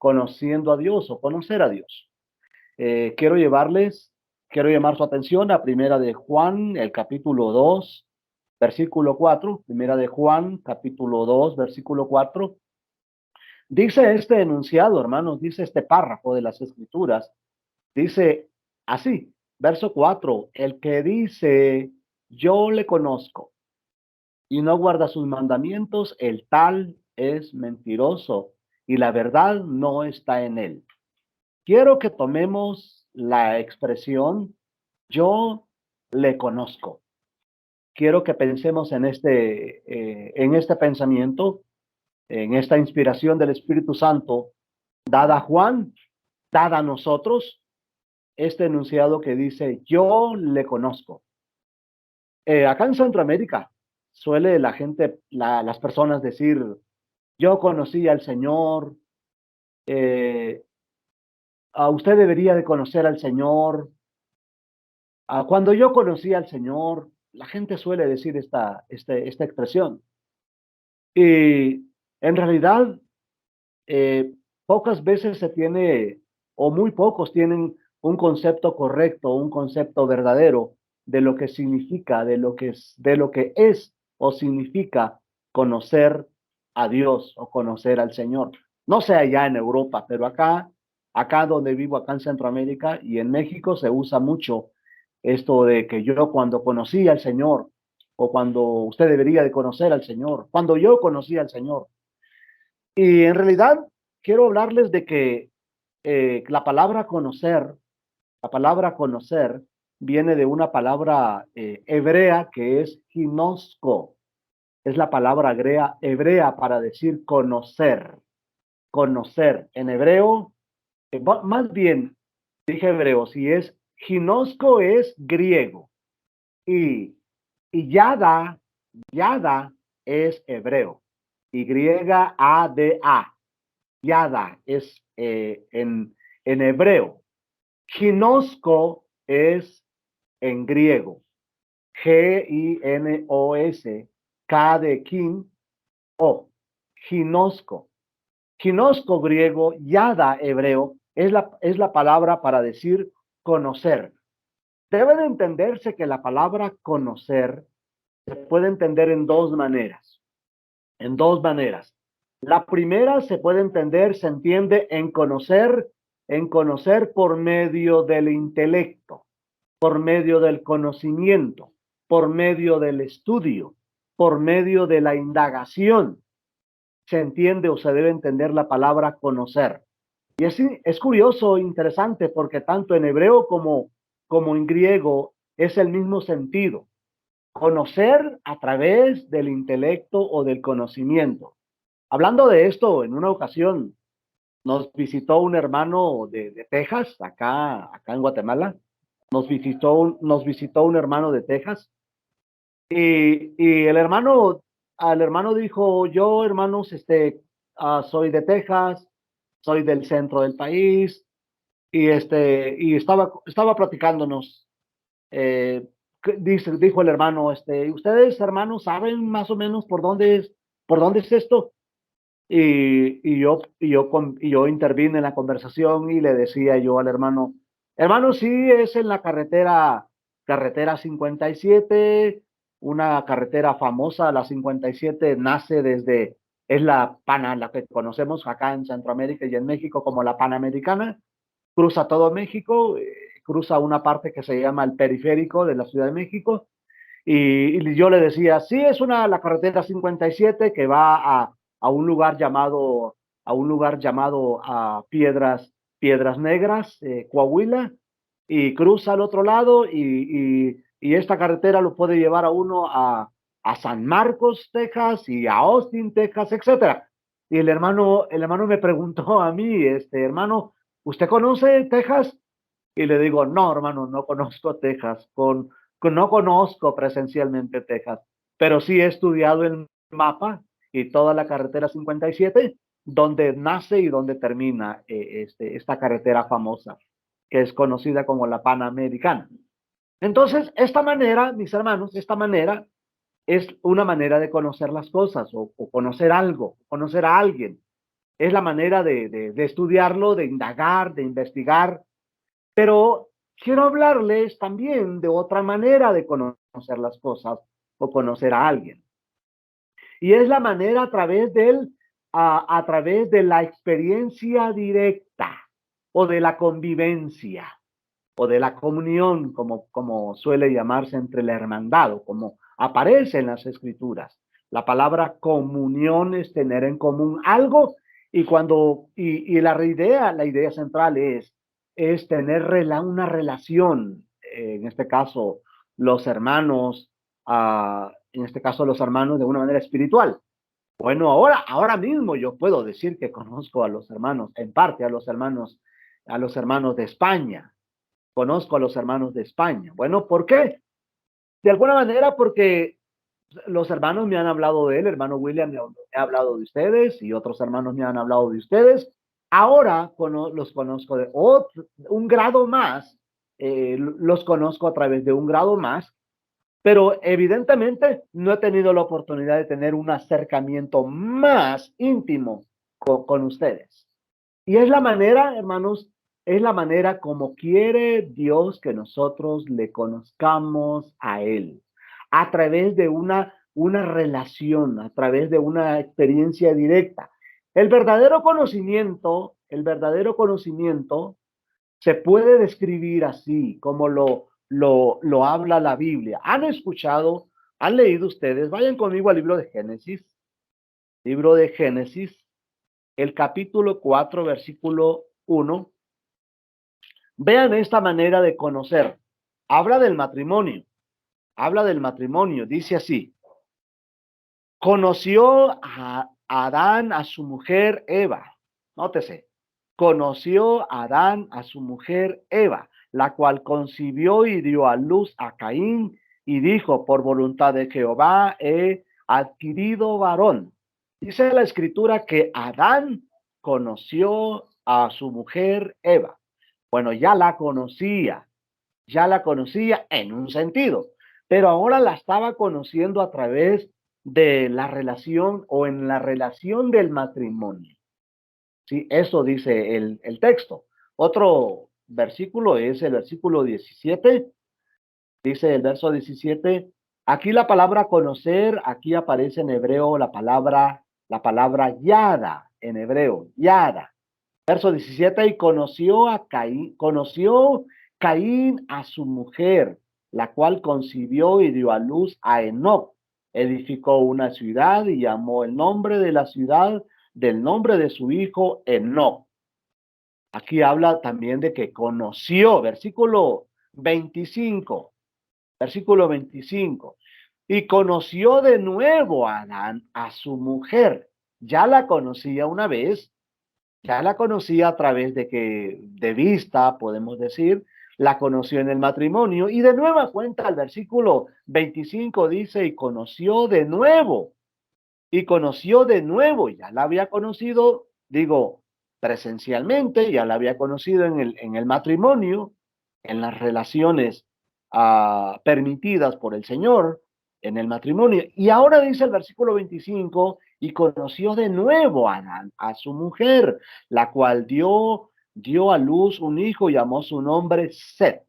conociendo a Dios o conocer a Dios. Quiero llamar su atención a Primera de Juan, el capítulo 2, versículo 4. Primera de Juan, capítulo 2, versículo 4. Dice este enunciado, hermanos, dice este párrafo de las Escrituras, dice así, verso 4: el que dice, yo le conozco, y no guarda sus mandamientos, el tal es mentiroso, y la verdad no está en él. Quiero que tomemos la expresión, yo le conozco. Quiero que pensemos en este pensamiento, en esta inspiración del Espíritu Santo, dada a Juan, dada a nosotros, este enunciado que dice, yo le conozco. Acá en Centroamérica suele la gente, las personas decir, yo conocí al Señor, eh, a usted debería de conocer al Señor. Cuando yo conocí al Señor, la gente suele decir esta expresión. Y en realidad, eh, pocas veces se tiene, o muy pocos tienen un concepto correcto, un concepto verdadero de lo que significa, de lo que es o significa conocer a Dios o conocer al Señor. No sé allá en Europa, pero acá donde vivo, acá en Centroamérica y en México se usa mucho esto de que yo cuando conocí al Señor o cuando usted debería de conocer al Señor, cuando yo conocí al Señor. Y en realidad quiero hablarles de que la palabra conocer viene de una palabra hebrea que es ginosko. Es la palabra hebrea para decir conocer. Conocer. En hebreo, más bien, dije hebreo, si es ginosko es griego. Y, y yada es hebreo. Y-A-D-A. Yada es en hebreo. Ginosko es en griego. G-I-N-O-S. K de kin, O. Ginosko. Ginosko griego, yada hebreo, es la palabra para decir conocer. Debe de entenderse que la palabra conocer se puede entender en dos maneras. En dos maneras. La primera se entiende en conocer por medio del intelecto, por medio del conocimiento, por medio del estudio, por medio de la indagación. Se entiende o se debe entender la palabra conocer. Y es curioso, interesante, porque tanto en hebreo como en griego es el mismo sentido. Conocer a través del intelecto o del conocimiento. Hablando de esto, en una ocasión nos visitó un hermano de Texas, acá en Guatemala. Nos visitó un hermano de Texas. Y al hermano dijo, yo, hermanos, soy de Texas, soy del centro del país. Y estaba platicándonos. Eh, dijo el hermano, ustedes, hermanos, saben más o menos por dónde es esto. Y yo intervine en la conversación y le decía yo al hermano, hermano, sí, es en la carretera 57, una carretera famosa. La 57 nace es la que conocemos acá en Centroamérica y en México como la Panamericana. Cruza todo México, cruza una parte que se llama el periférico de la Ciudad de México. Y yo le decía, sí, es la carretera 57 que va a un lugar llamado Piedras Negras, Coahuila, y cruza al otro lado y esta carretera lo puede llevar a uno a San Marcos, Texas, y a Austin, Texas, etcétera. Y el hermano me preguntó a mí, hermano, ¿usted conoce Texas? Y le digo, no, hermano, no conozco Texas. No conozco presencialmente Texas, pero sí he estudiado el mapa y toda la carretera 57, donde nace y donde termina esta carretera famosa, que es conocida como la Panamericana. Entonces, esta manera, mis hermanos, esta manera es una manera de conocer las cosas o conocer algo, conocer a alguien. es la manera de estudiarlo, de indagar, de investigar, pero quiero hablarles también de otra manera de conocer las cosas o conocer a alguien. Y es la manera a través de la experiencia directa o de la convivencia o de la comunión, como suele llamarse entre la hermandad o como aparece en las escrituras. La palabra comunión es tener en común algo y la idea central es tener una relación, en este caso los hermanos, en este caso los hermanos de una manera espiritual. Bueno, ahora mismo yo puedo decir que conozco a los hermanos, en parte a los hermanos de España. Conozco a los hermanos de España. Bueno, ¿por qué? De alguna manera porque los hermanos me han hablado de él, el hermano William me ha hablado de ustedes y otros hermanos me han hablado de ustedes. Ahora los conozco de un grado más, los conozco a través de un grado más, pero evidentemente no he tenido la oportunidad de tener un acercamiento más íntimo con ustedes. Y es la manera, hermanos, es la manera como quiere Dios que nosotros le conozcamos a Él, a través de una relación, a través de una experiencia directa. El verdadero conocimiento se puede describir así, como lo habla la Biblia. ¿Han escuchado, han leído ustedes? Vayan conmigo al libro de Génesis, el capítulo 4, versículo 1. Vean esta manera de conocer. Habla del matrimonio. Habla del matrimonio. Dice así. Conoció a Adán a su mujer Eva. Nótese. Conoció a Adán a su mujer Eva, la cual concibió y dio a luz a Caín y dijo, por voluntad de Jehová he adquirido varón. Dice la escritura que Adán conoció a su mujer Eva. Bueno, ya la conocía en un sentido, pero ahora la estaba conociendo a través de la relación o en la relación del matrimonio. Sí, eso dice el texto. Otro versículo es el versículo 17. Dice el verso 17. Aquí la palabra conocer, aquí aparece en hebreo la palabra yada, en hebreo, yada. Verso 17, y conoció Caín a su mujer, la cual concibió y dio a luz a Enoc. Edificó una ciudad y llamó el nombre de la ciudad del nombre de su hijo Enoc. Aquí habla también de que conoció, versículo 25, y conoció de nuevo a Adán, a su mujer. Ya la conocía una vez, ya la conocía a través de vista, podemos decir, la conoció en el matrimonio y de nueva cuenta el versículo 25 dice, y conoció de nuevo, ya la había conocido, digo, presencialmente, ya la había conocido en el matrimonio, en las relaciones permitidas por el Señor, en el matrimonio. Y ahora dice el versículo 25, y conoció de nuevo a su mujer, la cual dio a luz un hijo y llamó su nombre Set.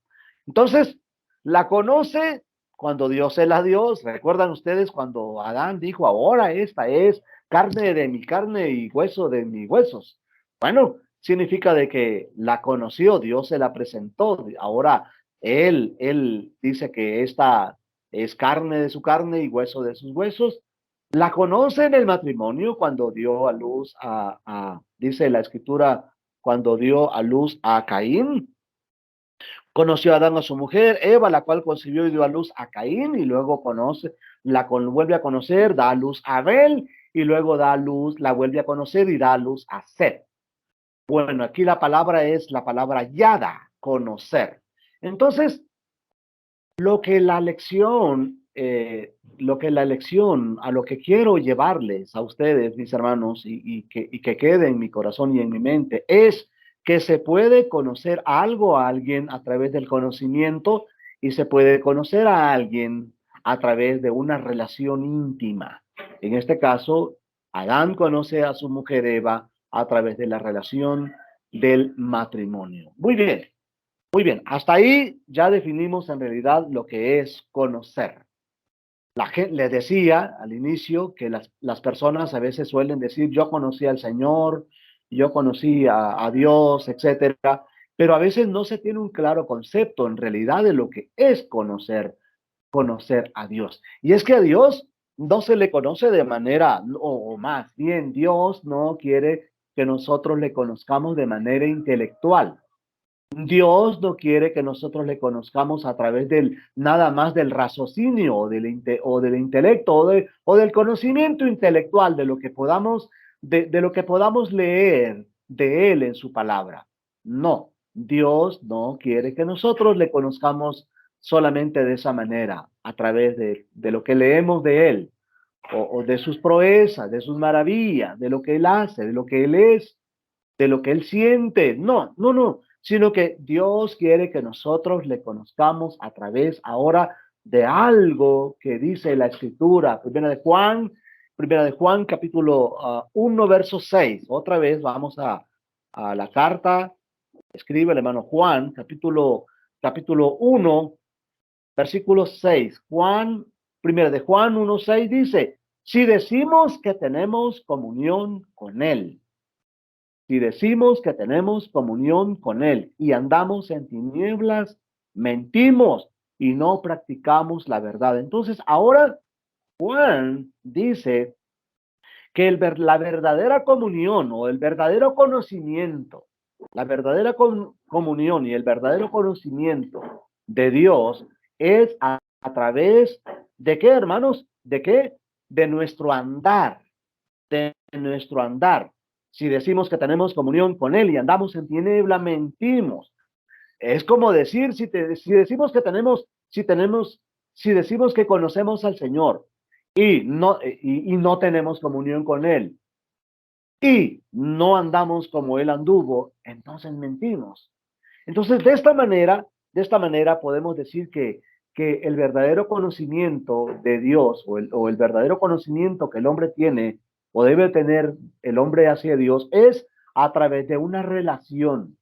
Entonces, la conoce cuando Dios se la dio. ¿Recuerdan ustedes cuando Adán dijo, ahora esta es carne de mi carne y hueso de mis huesos? Bueno, significa de que la conoció, Dios se la presentó. Ahora él dice que esta es carne de su carne y hueso de sus huesos. La conoce en el matrimonio cuando dio a luz dice la escritura, cuando dio a luz a Caín. Conoció a Adán a su mujer, Eva, la cual concibió y dio a luz a Caín, y luego vuelve a conocer, da a luz a Abel, y luego da a luz, la vuelve a conocer y da a luz a Set. Bueno, aquí la palabra es la palabra yada, conocer. Entonces, lo que la lección, a lo que quiero llevarles a ustedes, mis hermanos, y que quede en mi corazón y en mi mente, es que se puede conocer algo a alguien a través del conocimiento y se puede conocer a alguien a través de una relación íntima. En este caso, Adán conoce a su mujer Eva a través de la relación del matrimonio. Muy bien, muy bien. Hasta ahí ya definimos en realidad lo que es conocer. La gente, les decía al inicio que las personas a veces suelen decir, yo conocí al Señor, yo conocí a Dios, etcétera, pero a veces no se tiene un claro concepto en realidad de lo que es conocer a Dios. Y es que a Dios no se le conoce de manera, o más bien, Dios no quiere que nosotros le conozcamos de manera intelectual. Dios no quiere que nosotros le conozcamos a través del nada más del raciocinio o del intelecto o del conocimiento intelectual de lo que podamos de lo que podamos leer de él en su palabra. No, Dios no quiere que nosotros le conozcamos solamente de esa manera, a través de lo que leemos de él o de sus proezas, de sus maravillas, de lo que él hace, de lo que él es, de lo que él siente. No, no, no, sino que Dios quiere que nosotros le conozcamos a través ahora de algo que dice la Escritura. Primera de Juan, capítulo 1, verso 6. Otra vez vamos a la carta, escribe el hermano Juan, capítulo 1, versículo 6. Primera de Juan 1, 6 dice, si decimos que tenemos comunión con él, si decimos que tenemos comunión con él y andamos en tinieblas, mentimos y no practicamos la verdad. Entonces, ahora Juan dice que la verdadera comunión o el verdadero conocimiento, la verdadera comunión y el verdadero conocimiento de Dios es a través de qué, hermanos, de qué, de nuestro andar, de nuestro andar. Si decimos que tenemos comunión con él y andamos en tiniebla, mentimos. Es como decir, si decimos que si decimos que conocemos al Señor y no tenemos comunión con él y no andamos como él anduvo, entonces mentimos. Entonces, de esta manera podemos decir que el verdadero conocimiento de Dios o el verdadero conocimiento que el hombre tiene o debe tener el hombre hacia Dios es a través de una relación,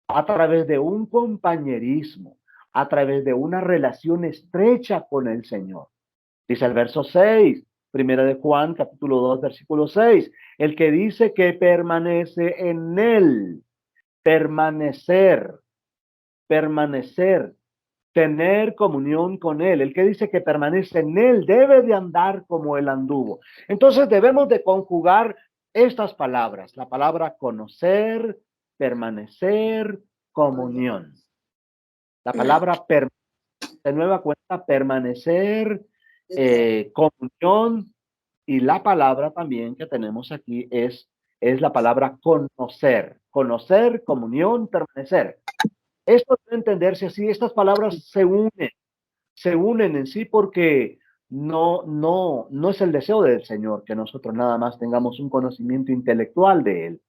a través de un compañerismo, a través de una relación estrecha con el Señor. Dice el verso 6, primera de Juan, capítulo 2, versículo 6, el que dice que permanece en él, permanecer, permanecer, tener comunión con él. El que dice que permanece en él debe de andar como él anduvo. Entonces debemos de conjugar estas palabras, la palabra conocer, permanecer, comunión. La palabra de nueva cuenta, permanecer, comunión, y la palabra también que tenemos aquí es la palabra conocer. Conocer, comunión, permanecer. Esto debe entenderse así, estas palabras se unen en sí porque no es el deseo del Señor que nosotros nada más tengamos un conocimiento intelectual de Él,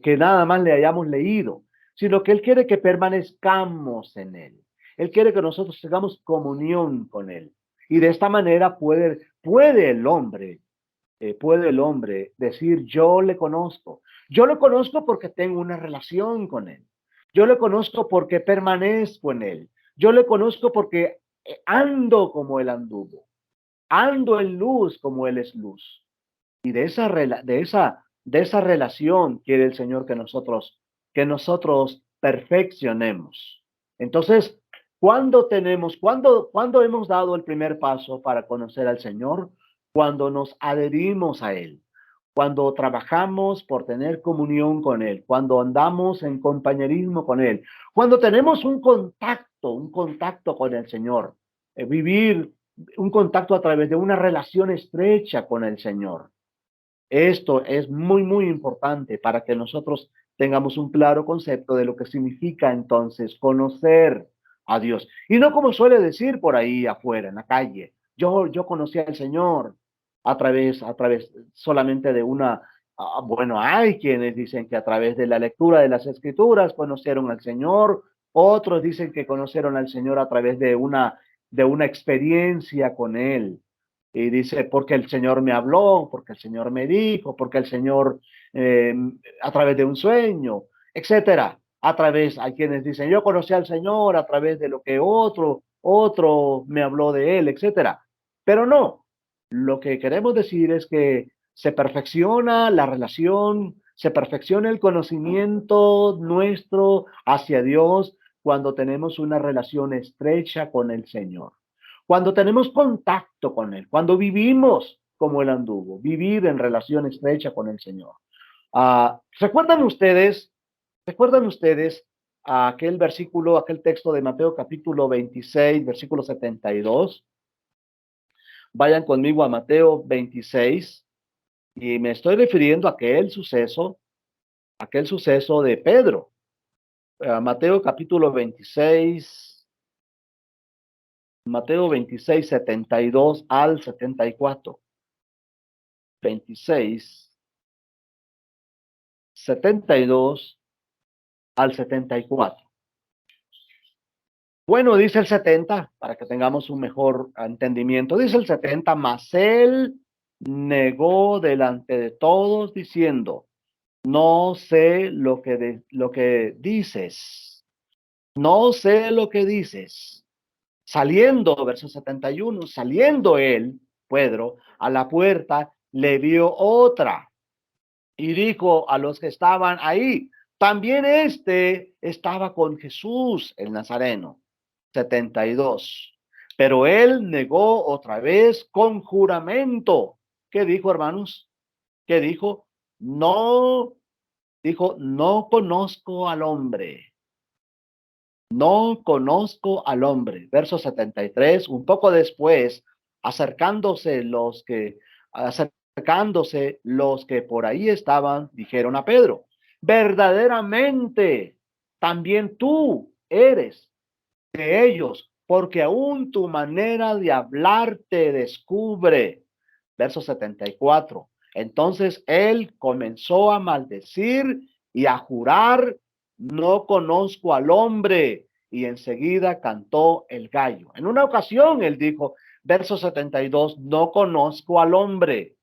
que nada más le hayamos leído, sino que Él quiere que permanezcamos en Él. Él quiere que nosotros tengamos comunión con Él. Y de esta manera puede el hombre decir, yo le conozco. Yo le conozco porque tengo una relación con Él. Yo le conozco porque permanezco en Él. Yo le conozco porque ando como Él anduvo. Ando en luz como Él es luz. Y de esa relación quiere el Señor que nosotros perfeccionemos. Entonces, ¿cuándo hemos dado el primer paso para conocer al Señor? Cuando nos adherimos a Él, cuando trabajamos por tener comunión con Él, cuando andamos en compañerismo con Él, cuando tenemos un contacto con el Señor, vivir un contacto a través de una relación estrecha con el Señor. Esto es muy, muy importante para que nosotros tengamos un claro concepto de lo que significa entonces conocer a Dios. Y no como suele decir por ahí afuera, en la calle. Yo conocí al Señor a través solamente de bueno, hay quienes dicen que a través de la lectura de las Escrituras conocieron al Señor. Otros dicen que conocieron al Señor a través de una experiencia con Él. Y dice, porque el Señor me habló, porque el Señor me dijo, porque el Señor a través de un sueño, etcétera. Hay quienes dicen, yo conocí al Señor a través de lo que otro me habló de él, etcétera. Pero no, lo que queremos decir es que se perfecciona la relación, se perfecciona el conocimiento nuestro hacia Dios cuando tenemos una relación estrecha con el Señor, cuando tenemos contacto con Él, cuando vivimos como Él anduvo, vivir en relación estrecha con el Señor. ¿Recuerdan ustedes aquel versículo, aquel texto de Mateo capítulo 26, versículo 72? Vayan conmigo a Mateo 26 y me estoy refiriendo a aquel suceso de Pedro. Mateo capítulo 26, Mateo 26, 72 al 74. 26, 72 al 74. Bueno, dice el 70, para que tengamos un mejor entendimiento, dice el 70, mas él negó delante de todos diciendo, no sé lo que dices, no sé lo que dices. Saliendo, verso 71, saliendo él, Pedro, a la puerta, le vio otra y dijo a los que estaban ahí, también este estaba con Jesús el Nazareno. 72. Pero él negó otra vez con juramento. ¿Qué dijo, hermanos? ¿Qué dijo? No, dijo, no conozco al hombre. No conozco al hombre. Verso 73, un poco después, acercándose los que por ahí estaban, dijeron a Pedro, verdaderamente, también tú eres de ellos, porque aún tu manera de hablar te descubre. Verso 74. Entonces él comenzó a maldecir y a jurar, no conozco al hombre. Y enseguida cantó el gallo. En una ocasión él dijo, verso 72, no conozco al hombre.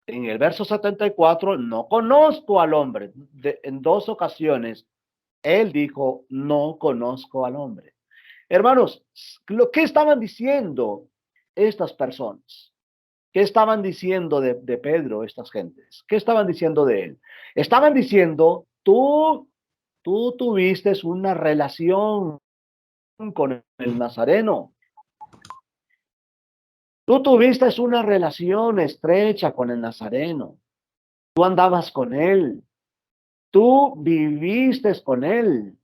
En el verso 74, no conozco al hombre. En dos ocasiones él dijo, no conozco al hombre. Hermanos, ¿qué estaban diciendo estas personas? ¿Qué estaban diciendo de Pedro estas gentes? ¿Qué estaban diciendo de él? Estaban diciendo, tú tuviste una relación con el Nazareno. Tú tuviste una relación estrecha con el Nazareno. Tú andabas con él. Tú viviste con él.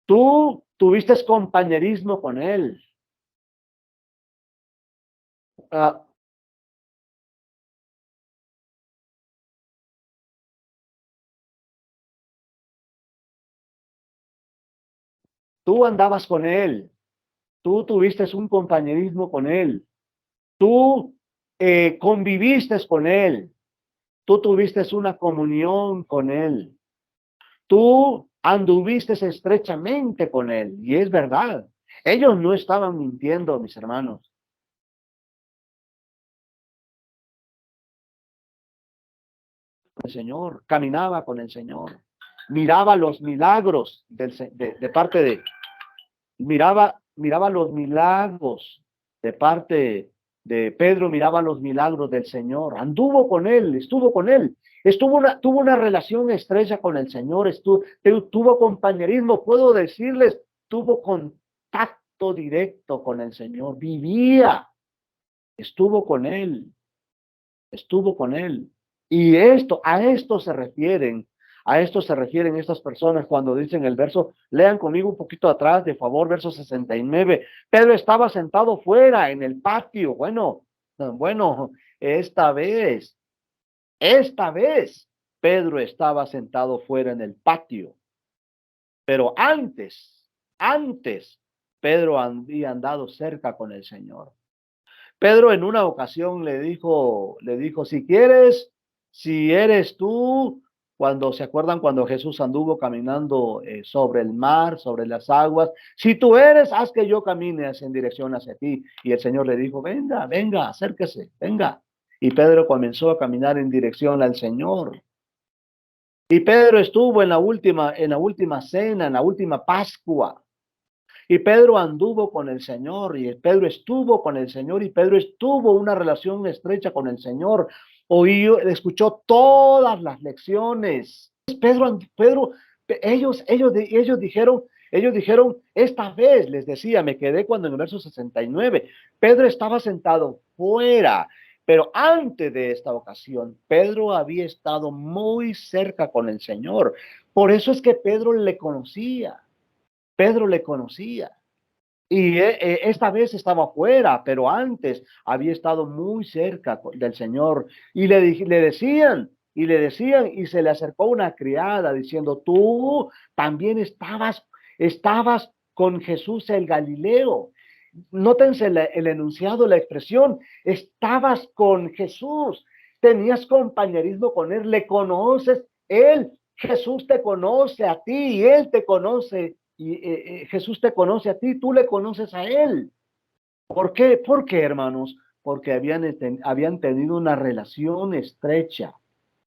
Tú tuviste compañerismo con él. Uh, Tú andabas con él. Tú tuviste un compañerismo con él. Tú conviviste con él. Tú tuviste una comunión con él. Tú anduviste estrechamente con él. Y es verdad. Ellos no estaban mintiendo, mis hermanos. El Señor caminaba con el Señor. Miraba los milagros de parte de miraba los milagros de parte de Pedro, miraba los milagros del Señor, anduvo con él, estuvo con él, tuvo una relación estrecha con el Señor, tuvo compañerismo, puedo decirles, tuvo contacto directo con el Señor, vivía, estuvo con él, estuvo con él. Y a esto se refieren estas personas cuando dicen el verso, lean conmigo un poquito atrás, de favor, verso 69. Pedro estaba sentado fuera en el patio. Bueno, esta vez, Pedro estaba sentado fuera en el patio. Pero antes, Pedro había andado cerca con el Señor. Pedro en una ocasión le dijo, si quieres, si eres tú, cuando se acuerdan cuando Jesús anduvo caminando sobre el mar, sobre las aguas, si tú eres, haz que yo camine en dirección hacia ti. Y el Señor le dijo, venga, acérquese, venga. Y Pedro comenzó a caminar en dirección al Señor. Y Pedro estuvo en la última cena, en la última Pascua. Y Pedro anduvo con el Señor, y Pedro estuvo con el Señor, y Pedro estuvo una relación estrecha con el Señor. Escuchó todas las lecciones. Pedro, ellos dijeron, esta vez, les decía, me quedé cuando en el verso 69, Pedro estaba sentado fuera, pero antes de esta ocasión, Pedro había estado muy cerca con el Señor. Por eso es que Pedro le conocía. Pedro le conocía. Y esta vez estaba afuera, pero antes había estado muy cerca del Señor. Y le decían, y se le acercó una criada diciendo, tú también estabas con Jesús el Galileo. Nótense el enunciado, la expresión, estabas con Jesús, tenías compañerismo con él, le conoces, Jesús te conoce a ti y él te conoce. Y Jesús te conoce a ti, tú le conoces a él. ¿Por qué? ¿Por qué, hermanos? Porque habían tenido una relación estrecha,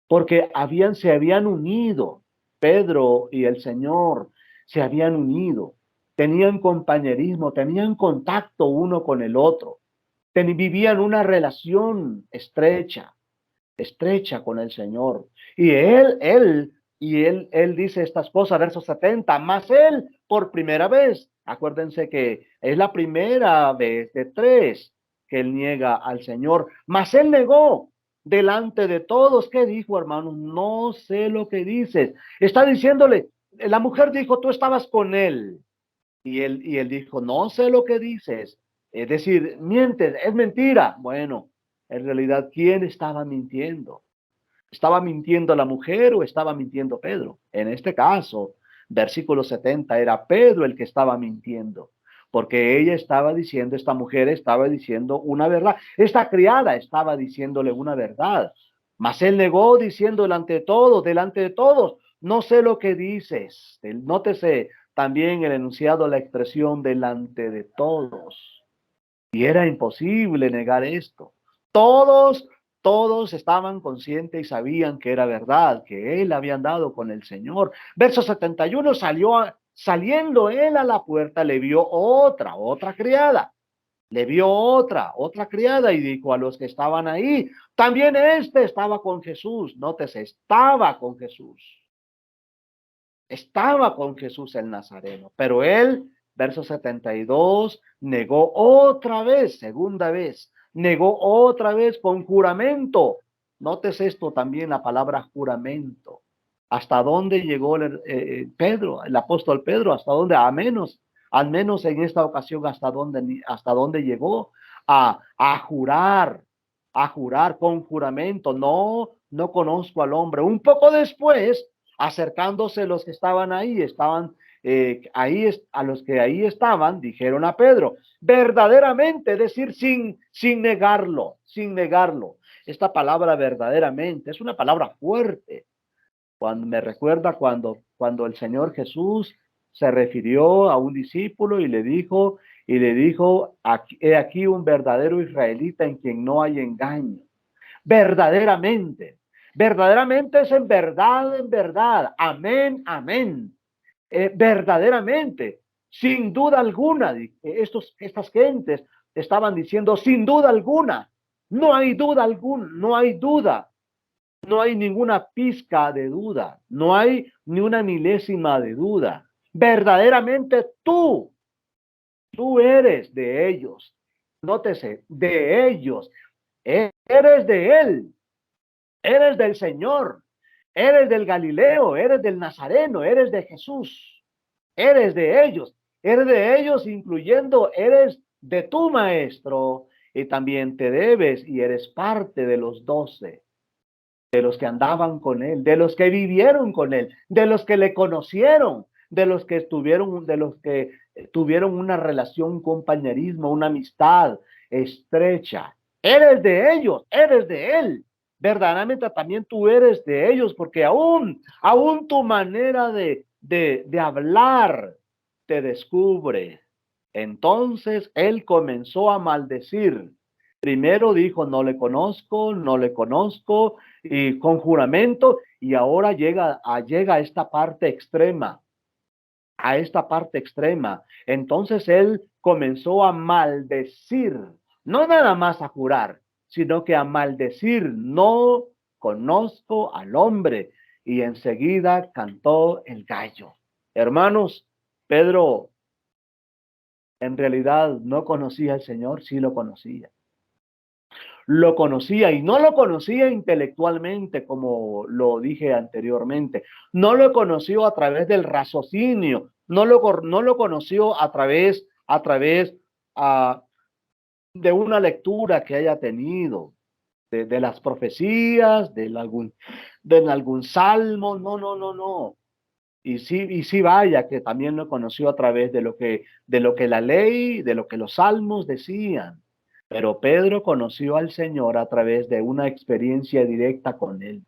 porque se habían unido. Pedro y el Señor se habían unido, tenían compañerismo, tenían contacto uno con el otro, vivían una relación estrecha con el Señor. Y él dice estas cosas, verso 70, más él por primera vez, acuérdense que es la primera vez de tres que él niega al Señor, más él negó delante de todos. ¿Qué dijo, hermano? No sé lo que dices. Está diciéndole, la mujer dijo, tú estabas con él. Y él dijo, no sé lo que dices. Es decir, mientes, es mentira. Bueno, en realidad, ¿quién estaba mintiendo? ¿Estaba mintiendo la mujer o estaba mintiendo Pedro? En este caso, versículo 70, era Pedro el que estaba mintiendo, porque esta mujer estaba diciendo una verdad. Esta criada estaba diciéndole una verdad, mas él negó diciendo delante de todos, no sé lo que dices. Nótese también el enunciado, la expresión delante de todos. Y era imposible negar esto. Todos, todos estaban conscientes y sabían que era verdad, que él había andado con el Señor. Verso 71, saliendo él a la puerta, le vio otra criada. Le vio otra criada y dijo a los que estaban ahí, también este estaba con Jesús. Nótese, estaba con Jesús. Estaba con Jesús el Nazareno, pero él, verso 72, negó otra vez, segunda vez, negó otra vez con juramento. Notes esto también, la palabra juramento. ¿Hasta dónde llegó Pedro, el apóstol Pedro? ¿Hasta dónde? Al menos en esta ocasión, hasta dónde llegó a jurar con juramento. No, no conozco al hombre. Un poco después, acercándose los que estaban ahí, a los que ahí estaban, dijeron a Pedro, verdaderamente, es decir, sin negarlo. Esta palabra verdaderamente es una palabra fuerte. Cuando me recuerda cuando el Señor Jesús se refirió a un discípulo y le dijo, he aquí un verdadero israelita en quien no hay engaño. Verdaderamente. Verdaderamente es en verdad. Amén, amén. Verdaderamente, sin duda alguna, estas gentes estaban diciendo, sin duda alguna, no hay duda alguna, no hay duda, no hay ninguna pizca de duda, no hay ni una milésima de duda. Verdaderamente tú eres de ellos. Nótese, de ellos. Eres de él. Eres del Señor, eres del Galileo, eres del Nazareno, eres de Jesús, eres de ellos incluyendo, eres de tu maestro y también te debes y eres parte de los 12, de los que andaban con él, de los que vivieron con él, de los que le conocieron, de los que tuvieron una relación, un compañerismo, una amistad estrecha. Eres de ellos, eres de él. Verdaderamente también tú eres de ellos, porque aún tu manera de hablar te descubre. Entonces él comenzó a maldecir. Primero dijo, no le conozco, no le conozco, y con juramento, y ahora llega a esta parte extrema, a esta parte extrema. Entonces él comenzó a maldecir, no nada más a jurar, sino que a maldecir, no conozco al hombre. Y enseguida cantó el gallo. Hermanos, Pedro en realidad no conocía al Señor, sí lo conocía. Lo conocía y no lo conocía intelectualmente, como lo dije anteriormente. No lo conoció a través del raciocinio, no lo conoció a través de una lectura que haya tenido, de las profecías, de algún salmo. No, no, no, no. Y sí, vaya, que también lo conoció a través de lo que la ley, de lo que los salmos decían. Pero Pedro conoció al Señor a través de una experiencia directa con Él,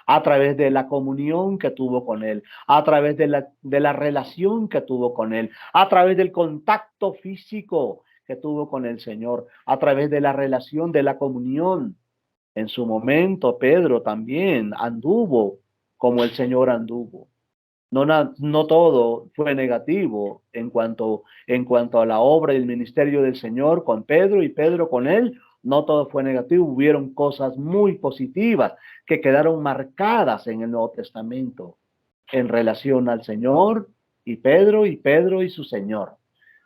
a través de la comunión que tuvo con Él, a través de la relación que tuvo con Él, a través del contacto físico que tuvo con el Señor, a través de la relación, de la comunión. En su momento, Pedro también anduvo como el Señor anduvo. No todo fue negativo en cuanto a la obra y el ministerio del Señor con Pedro y Pedro con él. No todo fue negativo. Hubieron cosas muy positivas que quedaron marcadas en el Nuevo Testamento en relación al Señor y Pedro y su Señor.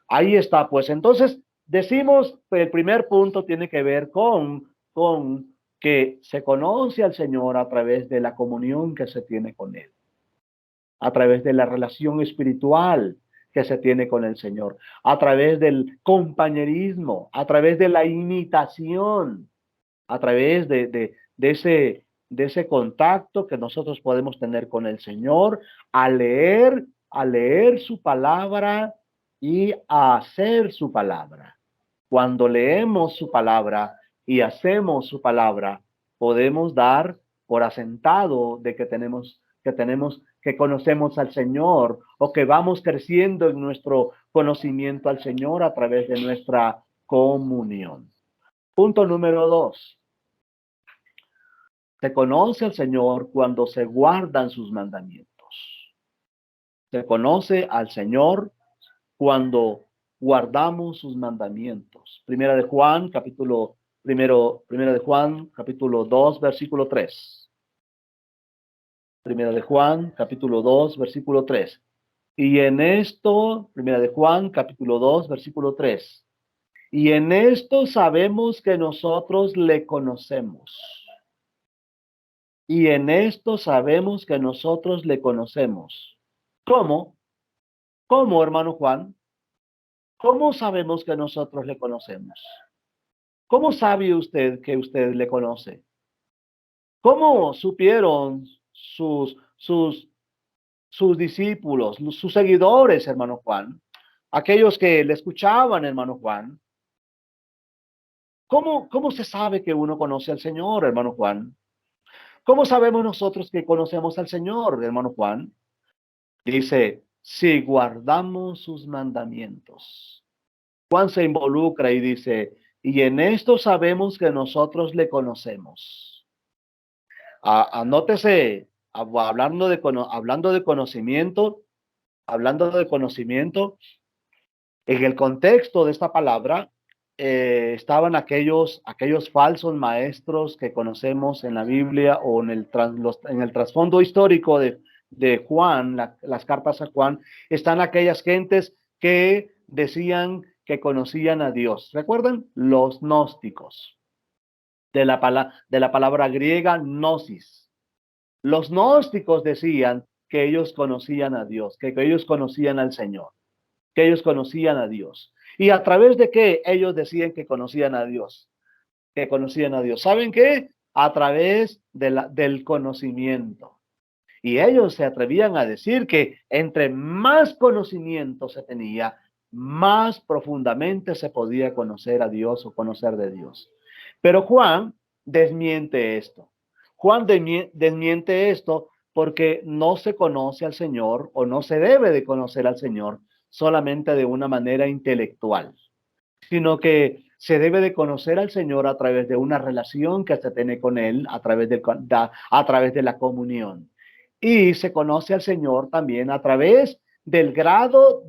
Ahí está, pues entonces decimos que el primer punto tiene que ver con que se conoce al Señor a través de la comunión que se tiene con Él, a través de la relación espiritual que se tiene con el Señor, a través del compañerismo, a través de la imitación, a través de ese contacto que nosotros podemos tener con el Señor, a leer su palabra y a hacer su palabra. Cuando leemos su palabra y hacemos su palabra, podemos dar por asentado de que conocemos al Señor, o que vamos creciendo en nuestro conocimiento al Señor a través de nuestra comunión. Punto número 2. Se conoce al Señor cuando se guardan sus mandamientos. Se conoce al Señor cuando guardamos sus mandamientos. Primera de Juan, capítulo 2, versículo 3. Primera de Juan, capítulo 2, versículo 3. Y en esto, Primera de Juan, capítulo 2, versículo 3. Y en esto sabemos que nosotros le conocemos. Y en esto sabemos que nosotros le conocemos. ¿Cómo? ¿Cómo, hermano Juan? ¿Cómo sabemos que nosotros le conocemos? ¿Cómo sabe usted que usted le conoce? ¿Cómo supieron sus discípulos, sus seguidores, hermano Juan? Aquellos que le escuchaban, hermano Juan. ¿Cómo se sabe que uno conoce al Señor, hermano Juan? ¿Cómo sabemos nosotros que conocemos al Señor, hermano Juan? Dice, si guardamos sus mandamientos. Juan se involucra y dice, y en esto sabemos que nosotros le conocemos. Anótese, hablando de conocimiento, en el contexto de esta palabra, estaban aquellos falsos maestros que conocemos en la Biblia, o en el trasfondo histórico de Juan, las cartas a Juan, están aquellas gentes que decían que conocían a Dios. ¿Recuerdan? Los gnósticos, de la palabra griega gnosis. Los gnósticos decían que ellos conocían a Dios, que ellos conocían al Señor, que ellos conocían a Dios. ¿Y a través de qué ellos decían que conocían a Dios? Que conocían a Dios. ¿Saben qué? A través del conocimiento. Y ellos se atrevían a decir que entre más conocimiento se tenía, más profundamente se podía conocer a Dios o conocer de Dios. Pero Juan desmiente esto. Juan desmiente esto porque no se conoce al Señor, o no se debe de conocer al Señor solamente de una manera intelectual, sino que Se debe de conocer al Señor a través de una relación que se tiene con Él, a través de la comunión. Y se conoce al Señor también a través el grado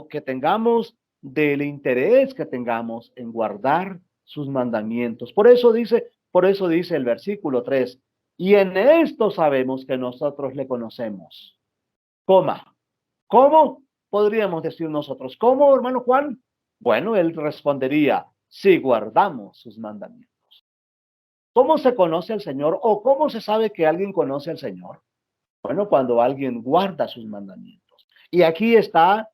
que tengamos, del interés que tengamos en guardar sus mandamientos. Por eso dice el versículo 3, y en esto sabemos que nosotros le conocemos. Coma. ¿Cómo? Podríamos decir nosotros. ¿Cómo, hermano Juan? Bueno, él respondería, si guardamos sus mandamientos. ¿Cómo se conoce al Señor o cómo se sabe que alguien conoce al Señor? Bueno, cuando alguien guarda sus mandamientos. Y aquí está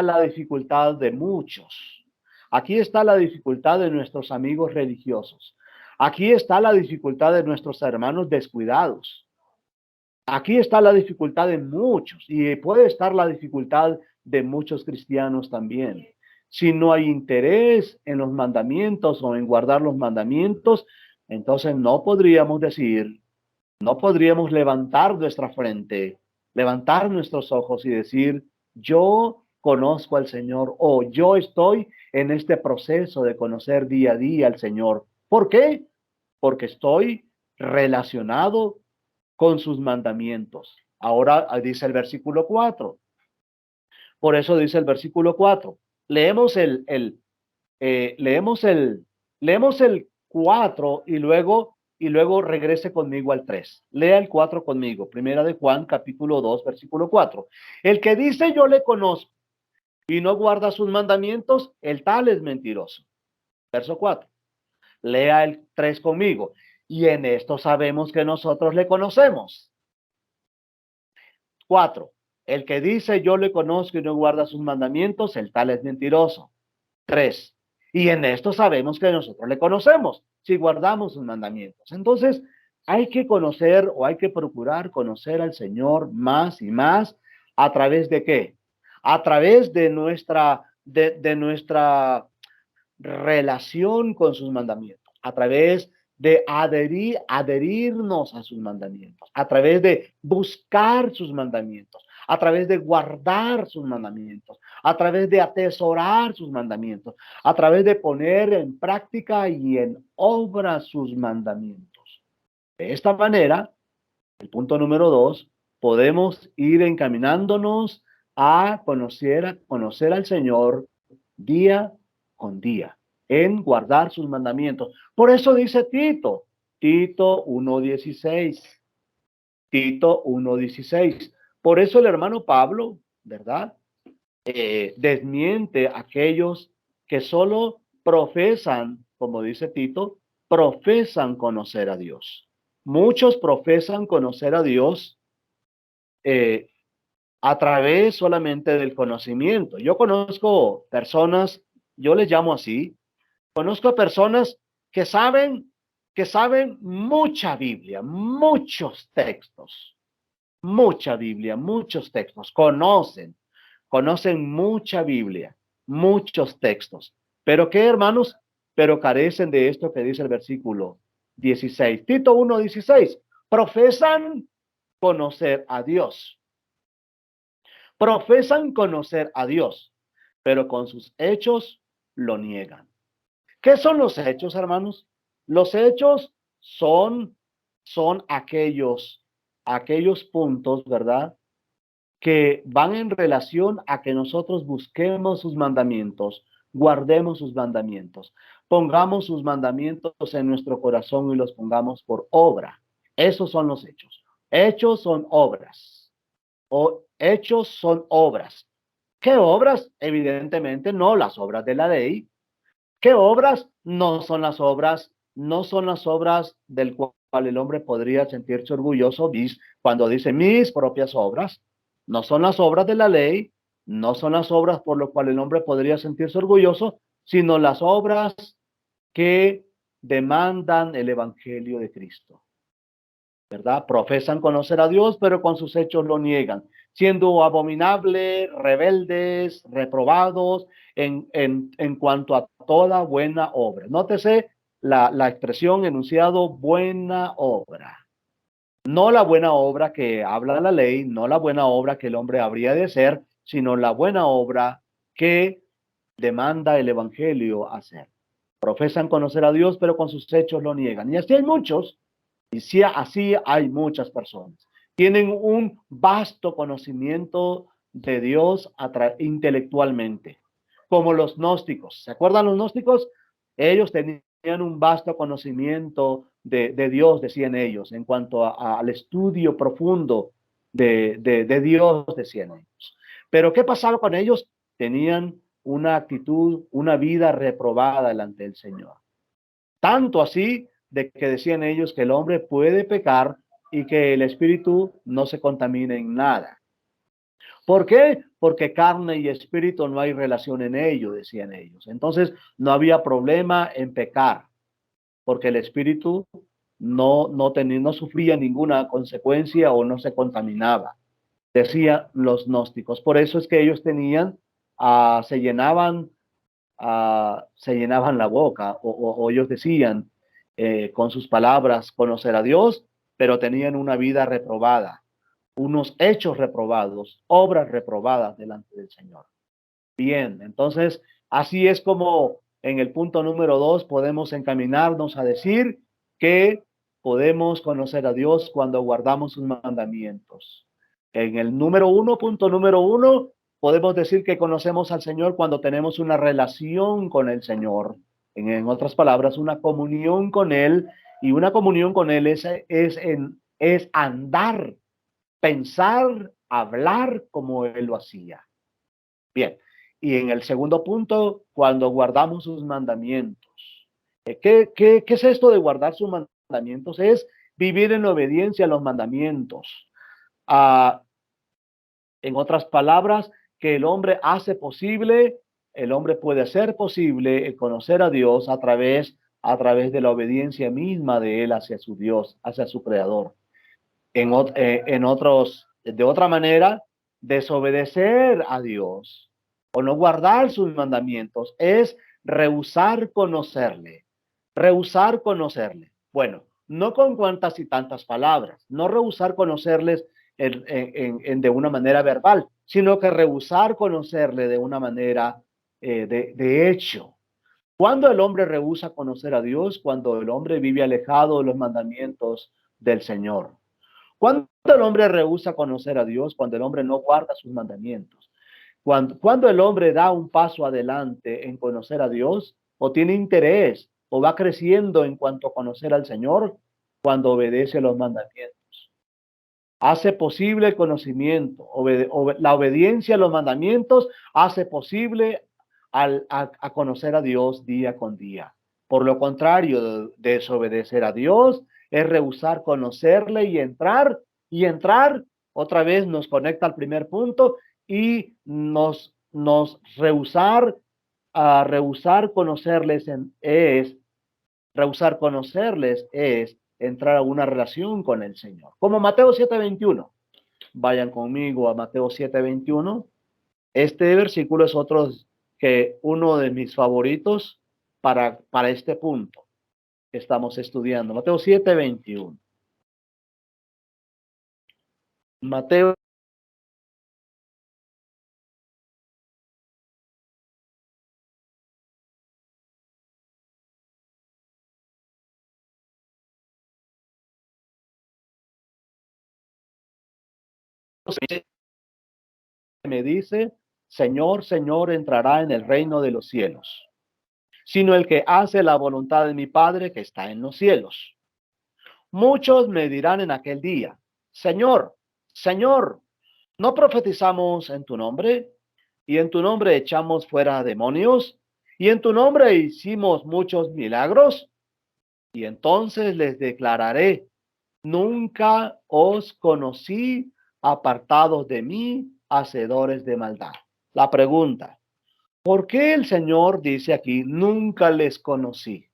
la dificultad de muchos. Aquí está la dificultad de nuestros amigos religiosos. Aquí está la dificultad de nuestros hermanos descuidados. Aquí está la dificultad de muchos y puede estar la dificultad de muchos cristianos también. Si no hay interés en los mandamientos o en guardar los mandamientos, entonces no podríamos decir, no podríamos levantar nuestra frente, levantar nuestros ojos y decir, yo conozco al Señor o yo estoy en este proceso de conocer día a día al Señor. ¿Por qué? Porque estoy relacionado con sus mandamientos. Ahora dice el versículo 4. Por eso dice el versículo 4. Leemos leemos leemos el 4 y luego regrese conmigo al 3. Lea el 4 conmigo. Primera de Juan, capítulo 2, versículo 4. El que dice yo le conozco y no guarda sus mandamientos, el tal es mentiroso. Verso 4. Lea el 3 conmigo. Y en esto sabemos que nosotros le conocemos. 4. El que dice yo le conozco y no guarda sus mandamientos, el tal es mentiroso. 3. Y en esto sabemos que nosotros le conocemos, si guardamos sus mandamientos. Entonces, hay que conocer o hay que procurar conocer al Señor más y más. ¿A través de qué? A través de nuestra relación con sus mandamientos, a través de adherirnos a sus mandamientos, a través de buscar sus mandamientos, a través de guardar sus mandamientos, a través de atesorar sus mandamientos, a través de poner en práctica y en obra sus mandamientos. De esta manera, el punto número 2, podemos ir encaminándonos a conocer al Señor día con día, en guardar sus mandamientos. Por eso dice Tito 1:16, Tito 1:16. Por eso el hermano Pablo, ¿verdad? Desmiente a aquellos que solo profesan, como dice Tito, profesan conocer a Dios. Muchos profesan conocer a Dios eh, a través solamente del conocimiento. Yo conozco personas, yo les llamo así, conozco personas que saben mucha Biblia, mucha Biblia, muchos textos, conocen mucha Biblia, muchos textos. ¿Pero qué, hermanos? Pero carecen de esto que dice el versículo 16. Tito 1:16. Profesan conocer a Dios. Profesan conocer a Dios, pero con sus hechos lo niegan. ¿Qué son los hechos, hermanos? Los hechos son aquellos puntos, ¿verdad? Que van en relación a que nosotros busquemos sus mandamientos, guardemos sus mandamientos, pongamos sus mandamientos en nuestro corazón y los pongamos por obra. Esos son los hechos. Hechos son obras. O hechos son obras. ¿Qué obras? Evidentemente no las obras de la ley. ¿Qué obras? No son las obras del cual el hombre podría sentirse orgulloso cuando dice mis propias obras. No son las obras de la ley, no son las obras por lo cual el hombre podría sentirse orgulloso, sino las obras que demandan el evangelio de Cristo. ¿Verdad? Profesan conocer a Dios, pero con sus hechos lo niegan, siendo abominables, rebeldes, reprobados en cuanto a toda buena obra. Nótese la expresión enunciado buena obra. No la buena obra que habla la ley, no la buena obra que el hombre habría de hacer, sino la buena obra que demanda el evangelio hacer. Profesan conocer a Dios, pero con sus hechos lo niegan. Y así hay muchos, y sí, así hay muchas personas. Tienen un vasto conocimiento de Dios intelectualmente, como los gnósticos. ¿Se acuerdan los gnósticos? Ellos tenían un vasto conocimiento de Dios, decían ellos, en cuanto al estudio profundo de Dios, decían ellos. Pero ¿qué pasaba con ellos? Tenían una actitud, una vida reprobada delante del Señor. Tanto así de que decían ellos que el hombre puede pecar y que el espíritu no se contamina en nada. ¿Por qué? Porque carne y espíritu no hay relación en ello, decían ellos. Entonces no había problema en pecar, porque el espíritu no sufría ninguna consecuencia o no se contaminaba, decían los gnósticos. Por eso es que ellos tenían, se llenaban la boca o ellos decían con sus palabras conocer a Dios, pero tenían una vida reprobada, unos hechos reprobados, obras reprobadas delante del Señor. Bien, entonces así es como en el punto número 2 podemos encaminarnos a decir que podemos conocer a Dios cuando guardamos sus mandamientos. En el número 1, punto número 1, podemos decir que conocemos al Señor cuando tenemos una relación con el Señor. En otras palabras, una comunión con Él. Y una comunión con Él es andar, pensar, hablar como Él lo hacía. Bien, y en el segundo punto, cuando guardamos sus mandamientos. ¿Qué es esto de guardar sus mandamientos? Es vivir en obediencia a los mandamientos. Ah, en otras palabras, que el hombre hace posible, el hombre puede hacer posible conocer a Dios a través de la obediencia misma de él hacia su Dios, hacia su Creador. De otra manera, desobedecer a Dios o no guardar sus mandamientos es rehusar conocerle. Rehusar conocerle. Bueno, no con cuantas y tantas palabras, no rehusar conocerles de una manera verbal, sino que rehusar conocerle de una manera de hecho. Cuando el hombre rehúsa conocer a Dios, cuando el hombre vive alejado de los mandamientos del Señor. Cuando el hombre rehúsa conocer a Dios, cuando el hombre no guarda sus mandamientos, cuando el hombre da un paso adelante en conocer a Dios, o tiene interés, o va creciendo en cuanto a conocer al Señor, cuando obedece los mandamientos. Hace posible el conocimiento, la obediencia a los mandamientos hace posible a conocer a Dios día con día. Por lo contrario, desobedecer a Dios es rehusar conocerle y entrar, otra vez nos conecta al primer punto y nos rehusar conocerles es entrar a una relación con el Señor. Como Mateo 7:21. Vayan conmigo a Mateo 7:21. Este versículo es uno de mis favoritos para este punto que estamos estudiando. Mateo 7:21. Mateo me dice, Señor, Señor, entrará en el reino de los cielos, sino el que hace la voluntad de mi Padre que está en los cielos. Muchos me dirán en aquel día, Señor, Señor, ¿no profetizamos en tu nombre? Y en tu nombre echamos fuera demonios, y en tu nombre hicimos muchos milagros. Y entonces les declararé, nunca os conocí, apartados de mí, hacedores de maldad. La pregunta, ¿por qué el Señor dice aquí, nunca les conocí?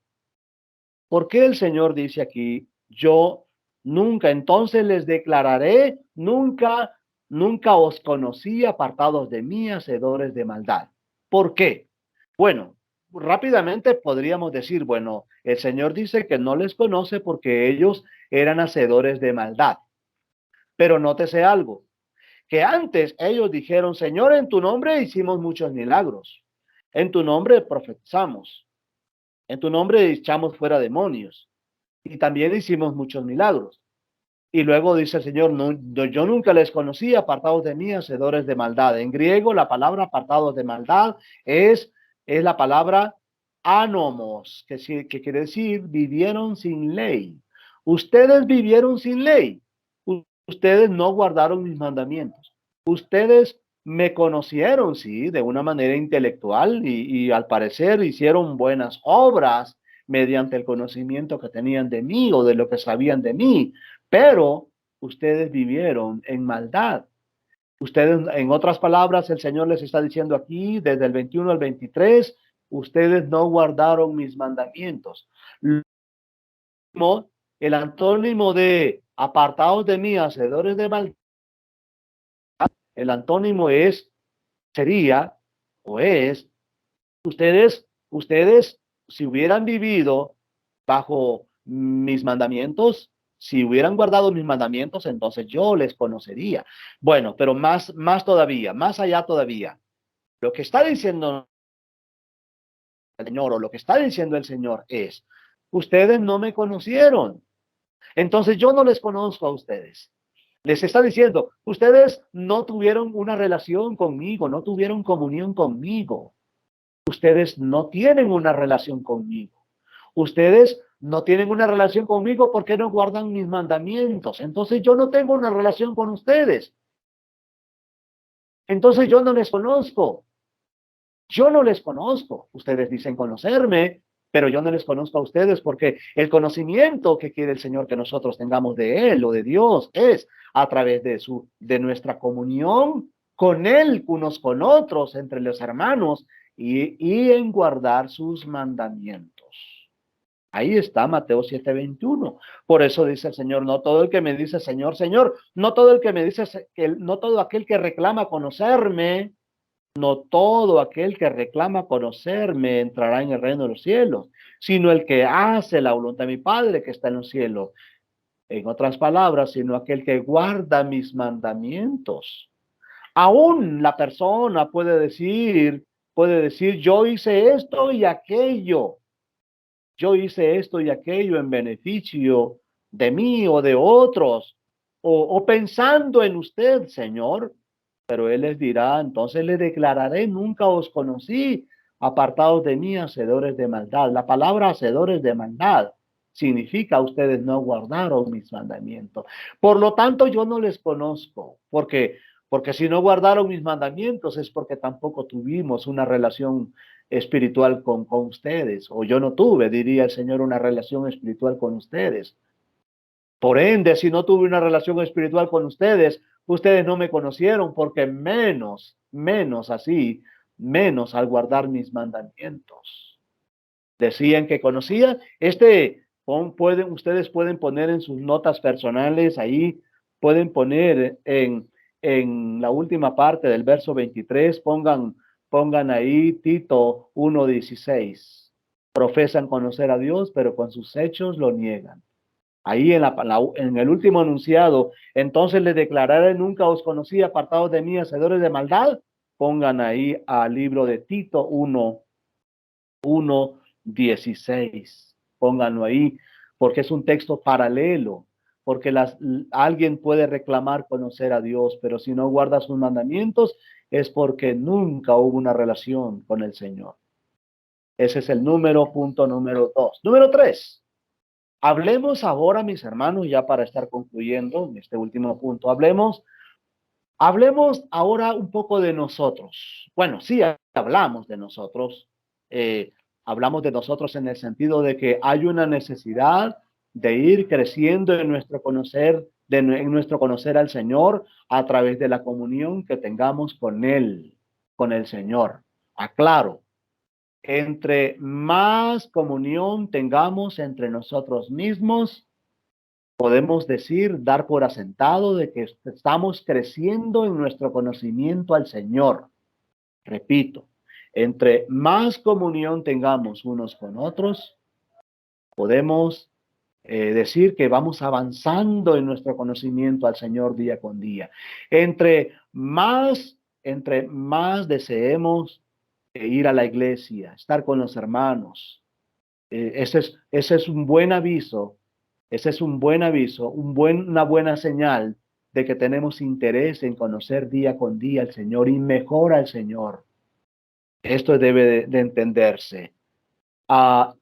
¿Por qué el Señor dice aquí, yo nunca? Entonces les declararé, nunca os conocí, apartados de mí, hacedores de maldad. ¿Por qué? Bueno, rápidamente podríamos decir, bueno, el Señor dice que no les conoce porque ellos eran hacedores de maldad. Pero nótese algo, que antes ellos dijeron, Señor, en tu nombre hicimos muchos milagros. En tu nombre profetizamos. En tu nombre echamos fuera demonios. Y también hicimos muchos milagros. Y luego dice el Señor, no, yo nunca les conocí, apartados de mí, hacedores de maldad. En griego, la palabra apartados de maldad es la palabra anomos, que quiere decir vivieron sin ley. Ustedes vivieron sin ley. Ustedes no guardaron mis mandamientos. Ustedes me conocieron, sí, de una manera intelectual y al parecer hicieron buenas obras mediante el conocimiento que tenían de mí o de lo que sabían de mí, pero ustedes vivieron en maldad. Ustedes, en otras palabras, el Señor les está diciendo aquí, desde el 21 al 23, ustedes no guardaron mis mandamientos. El antónimo de apartados de mí, hacedores de maldad, el antónimo sería o es, ustedes, si hubieran vivido bajo mis mandamientos, si hubieran guardado mis mandamientos, entonces yo les conocería. Bueno, pero más todavía, más allá todavía, lo que está diciendo el Señor o lo que está diciendo el Señor es, ustedes no me conocieron, entonces yo no les conozco a ustedes. Les está diciendo, ustedes no tuvieron una relación conmigo, no tuvieron comunión conmigo. Ustedes no tienen una relación conmigo. Ustedes no tienen una relación conmigo porque no guardan mis mandamientos. Entonces yo no tengo una relación con ustedes. Entonces yo no les conozco. Yo no les conozco. Ustedes dicen conocerme, pero yo no les conozco a ustedes porque el conocimiento que quiere el Señor que nosotros tengamos de Él o de Dios es a través de nuestra comunión con Él, unos con otros, entre los hermanos y en guardar sus mandamientos. Ahí está Mateo 7:21. Por eso dice el Señor, no todo el que me dice Señor, Señor, no todo el que me dice, no todo aquel que reclama conocerme, no todo aquel que reclama conocerme entrará en el reino de los cielos, sino el que hace la voluntad de mi Padre que está en los cielos. En otras palabras, sino aquel que guarda mis mandamientos. Aún la persona puede decir, yo hice esto y aquello. Yo hice esto y aquello en beneficio de mí o de otros, o pensando en usted, Señor. Pero Él les dirá, entonces les declararé, nunca os conocí, apartados de mí, hacedores de maldad. La palabra hacedores de maldad significa ustedes no guardaron mis mandamientos. Por lo tanto, yo no les conozco, porque si no guardaron mis mandamientos es porque tampoco tuvimos una relación espiritual con ustedes, o yo no tuve, diría el Señor, una relación espiritual con ustedes. Por ende, si no tuve una relación espiritual con ustedes, ustedes no me conocieron, porque menos así, menos al guardar mis mandamientos. Decían que conocían. Ustedes pueden poner en sus notas personales, ahí pueden poner en la última parte del verso 23, pongan ahí Tito 1:16. Profesan conocer a Dios, pero con sus hechos lo niegan. Ahí en el último enunciado, entonces le declararé, nunca os conocí, apartados de mí, hacedores de maldad. Pongan ahí al libro de Tito 1:16. Pónganlo ahí, porque es un texto paralelo, porque alguien puede reclamar conocer a Dios, pero si no guarda sus mandamientos, es porque nunca hubo una relación con el Señor. Ese es el punto número 2. Número 3. Hablemos ahora, mis hermanos, ya para estar concluyendo en este último punto, hablemos ahora un poco de nosotros. Bueno, sí, hablamos de nosotros, hablamos de nosotros en el sentido de que hay una necesidad de ir creciendo en nuestro conocer, en nuestro conocer al Señor a través de la comunión que tengamos con Él, con el Señor. Aclaro, entre más comunión tengamos entre nosotros mismos, podemos dar por asentado de que estamos creciendo en nuestro conocimiento al Señor. Repito, entre más comunión tengamos unos con otros, podemos decir que vamos avanzando en nuestro conocimiento al Señor día con día. Entre más deseemos ir a la iglesia, estar con los hermanos. Ese es un buen aviso, ese es un buen aviso, una buena señal de que tenemos interés en conocer día con día al Señor y mejor al Señor. Esto debe de entenderse.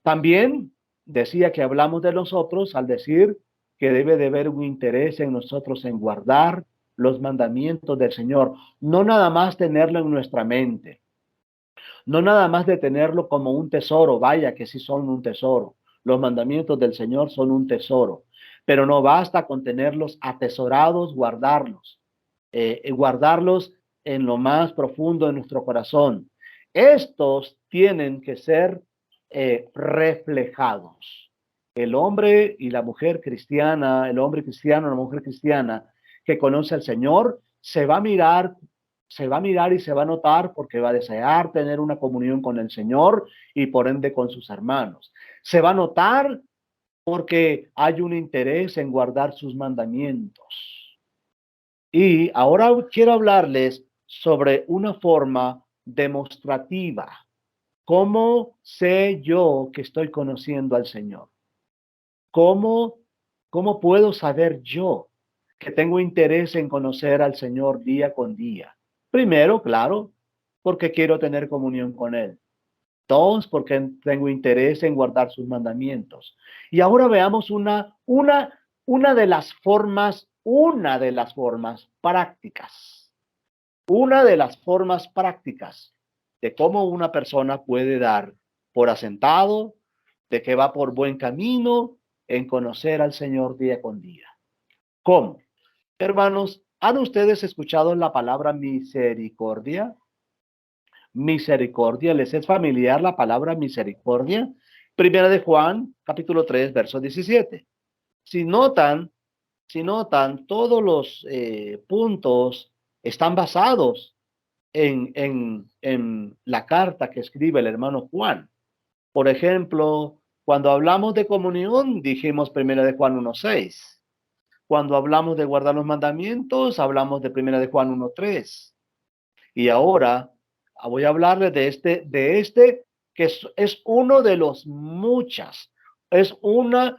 También decía que hablamos de nosotros al decir que debe de haber un interés en nosotros en guardar los mandamientos del Señor, no nada más tenerlo en nuestra mente, no nada más de tenerlo como un tesoro, vaya que sí son un tesoro. Los mandamientos del Señor son un tesoro, pero no basta con tenerlos atesorados, guardarlos en lo más profundo de nuestro corazón. Estos tienen que ser reflejados. El hombre y la mujer cristiana, el hombre cristiano, la mujer cristiana que conoce al Señor, se va a mirar y se va a notar porque va a desear tener una comunión con el Señor y por ende con sus hermanos. Se va a notar porque hay un interés en guardar sus mandamientos. Y ahora quiero hablarles sobre una forma demostrativa. ¿Cómo sé yo que estoy conociendo al Señor? ¿Cómo, cómo puedo saber yo que tengo interés en conocer al Señor día con día? Primero, claro, porque quiero tener comunión con Él. Dos, porque tengo interés en guardar sus mandamientos. Y ahora veamos una de las formas prácticas. Una de las formas prácticas de cómo una persona puede dar por asentado, de que va por buen camino en conocer al Señor día con día. ¿Cómo? Hermanos, ¿han ustedes escuchado la palabra misericordia? Misericordia, ¿les es familiar la palabra misericordia? Primera de Juan, capítulo 3, verso 17. Si notan, todos los puntos están basados en la carta que escribe el hermano Juan. Por ejemplo, cuando hablamos de comunión, dijimos primera de Juan 1:6. Cuando hablamos de guardar los mandamientos, hablamos de primera de Juan 1:3. Y ahora voy a hablarles de este que es uno de los muchas, es una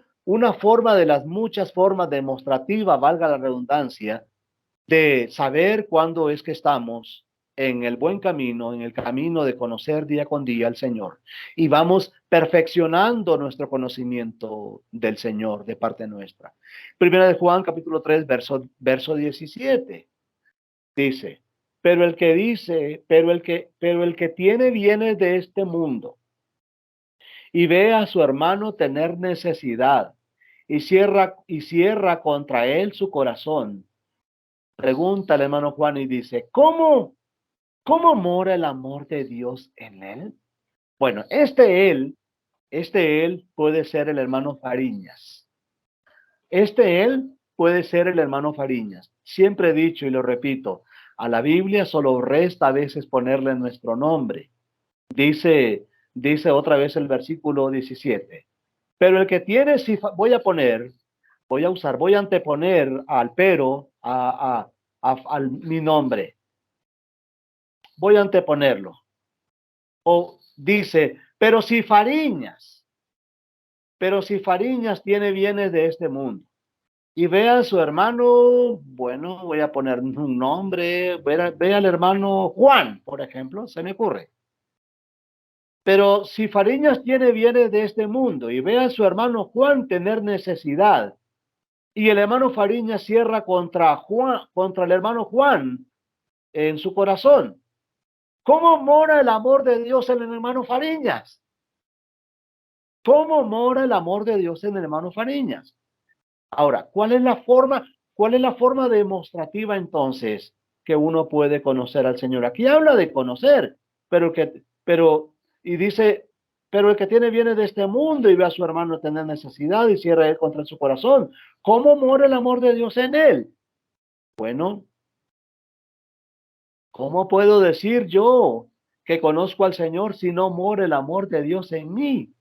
forma de las muchas formas demostrativas, valga la redundancia, de saber cuándo es que estamos en el buen camino, en el camino de conocer día con día al Señor. Y vamos perfeccionando nuestro conocimiento del Señor de parte nuestra. Primera de Juan, capítulo 3, verso 17. Dice, pero el que tiene bienes de este mundo y ve a su hermano tener necesidad y cierra contra él su corazón, pregunta al hermano Juan y dice, ¿cómo mora el amor de Dios en él? Bueno, este él puede ser el hermano Fariñas. Él puede ser el hermano Fariñas. Siempre he dicho y lo repito, a la Biblia solo resta a veces ponerle nuestro nombre. Dice otra vez el versículo 17. Pero el que tiene, si voy a anteponer al pero al mi nombre. Voy a anteponerlo. O dice, pero si Fariñas tiene bienes de este mundo y ve a su hermano, bueno, voy a poner un nombre, ve al hermano Juan, por ejemplo, se me ocurre. Pero si Fariñas tiene bienes de este mundo y ve a su hermano Juan tener necesidad, y el hermano Fariñas cierra contra el hermano Juan en su corazón, ¿cómo mora el amor de Dios en el hermano Fariñas? ¿Cómo mora el amor de Dios en el hermano Fariñas? Ahora, ¿cuál es la forma demostrativa entonces que uno puede conocer al Señor? Aquí habla de conocer, y dice, pero el que tiene bienes de este mundo y ve a su hermano tener necesidad y cierra él contra su corazón, ¿cómo mora el amor de Dios en él? Bueno, ¿cómo puedo decir yo que conozco al Señor si no mora el amor de Dios en mí?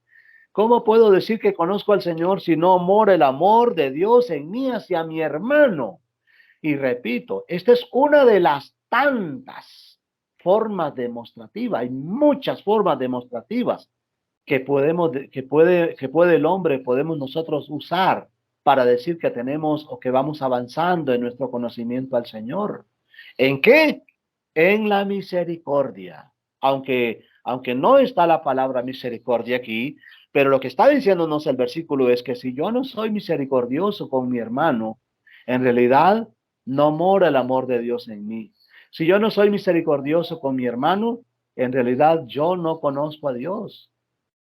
¿Cómo puedo decir que conozco al Señor si no mora el amor de Dios en mí hacia mi hermano? Y repito, esta es una de las tantas formas demostrativas, hay muchas formas demostrativas que puede el hombre, podemos nosotros usar para decir que tenemos o que vamos avanzando en nuestro conocimiento al Señor. ¿En qué? En la misericordia. Aunque no está la palabra misericordia aquí, pero lo que está diciéndonos el versículo es que si yo no soy misericordioso con mi hermano, en realidad no mora el amor de Dios en mí. Si yo no soy misericordioso con mi hermano, en realidad yo no conozco a Dios.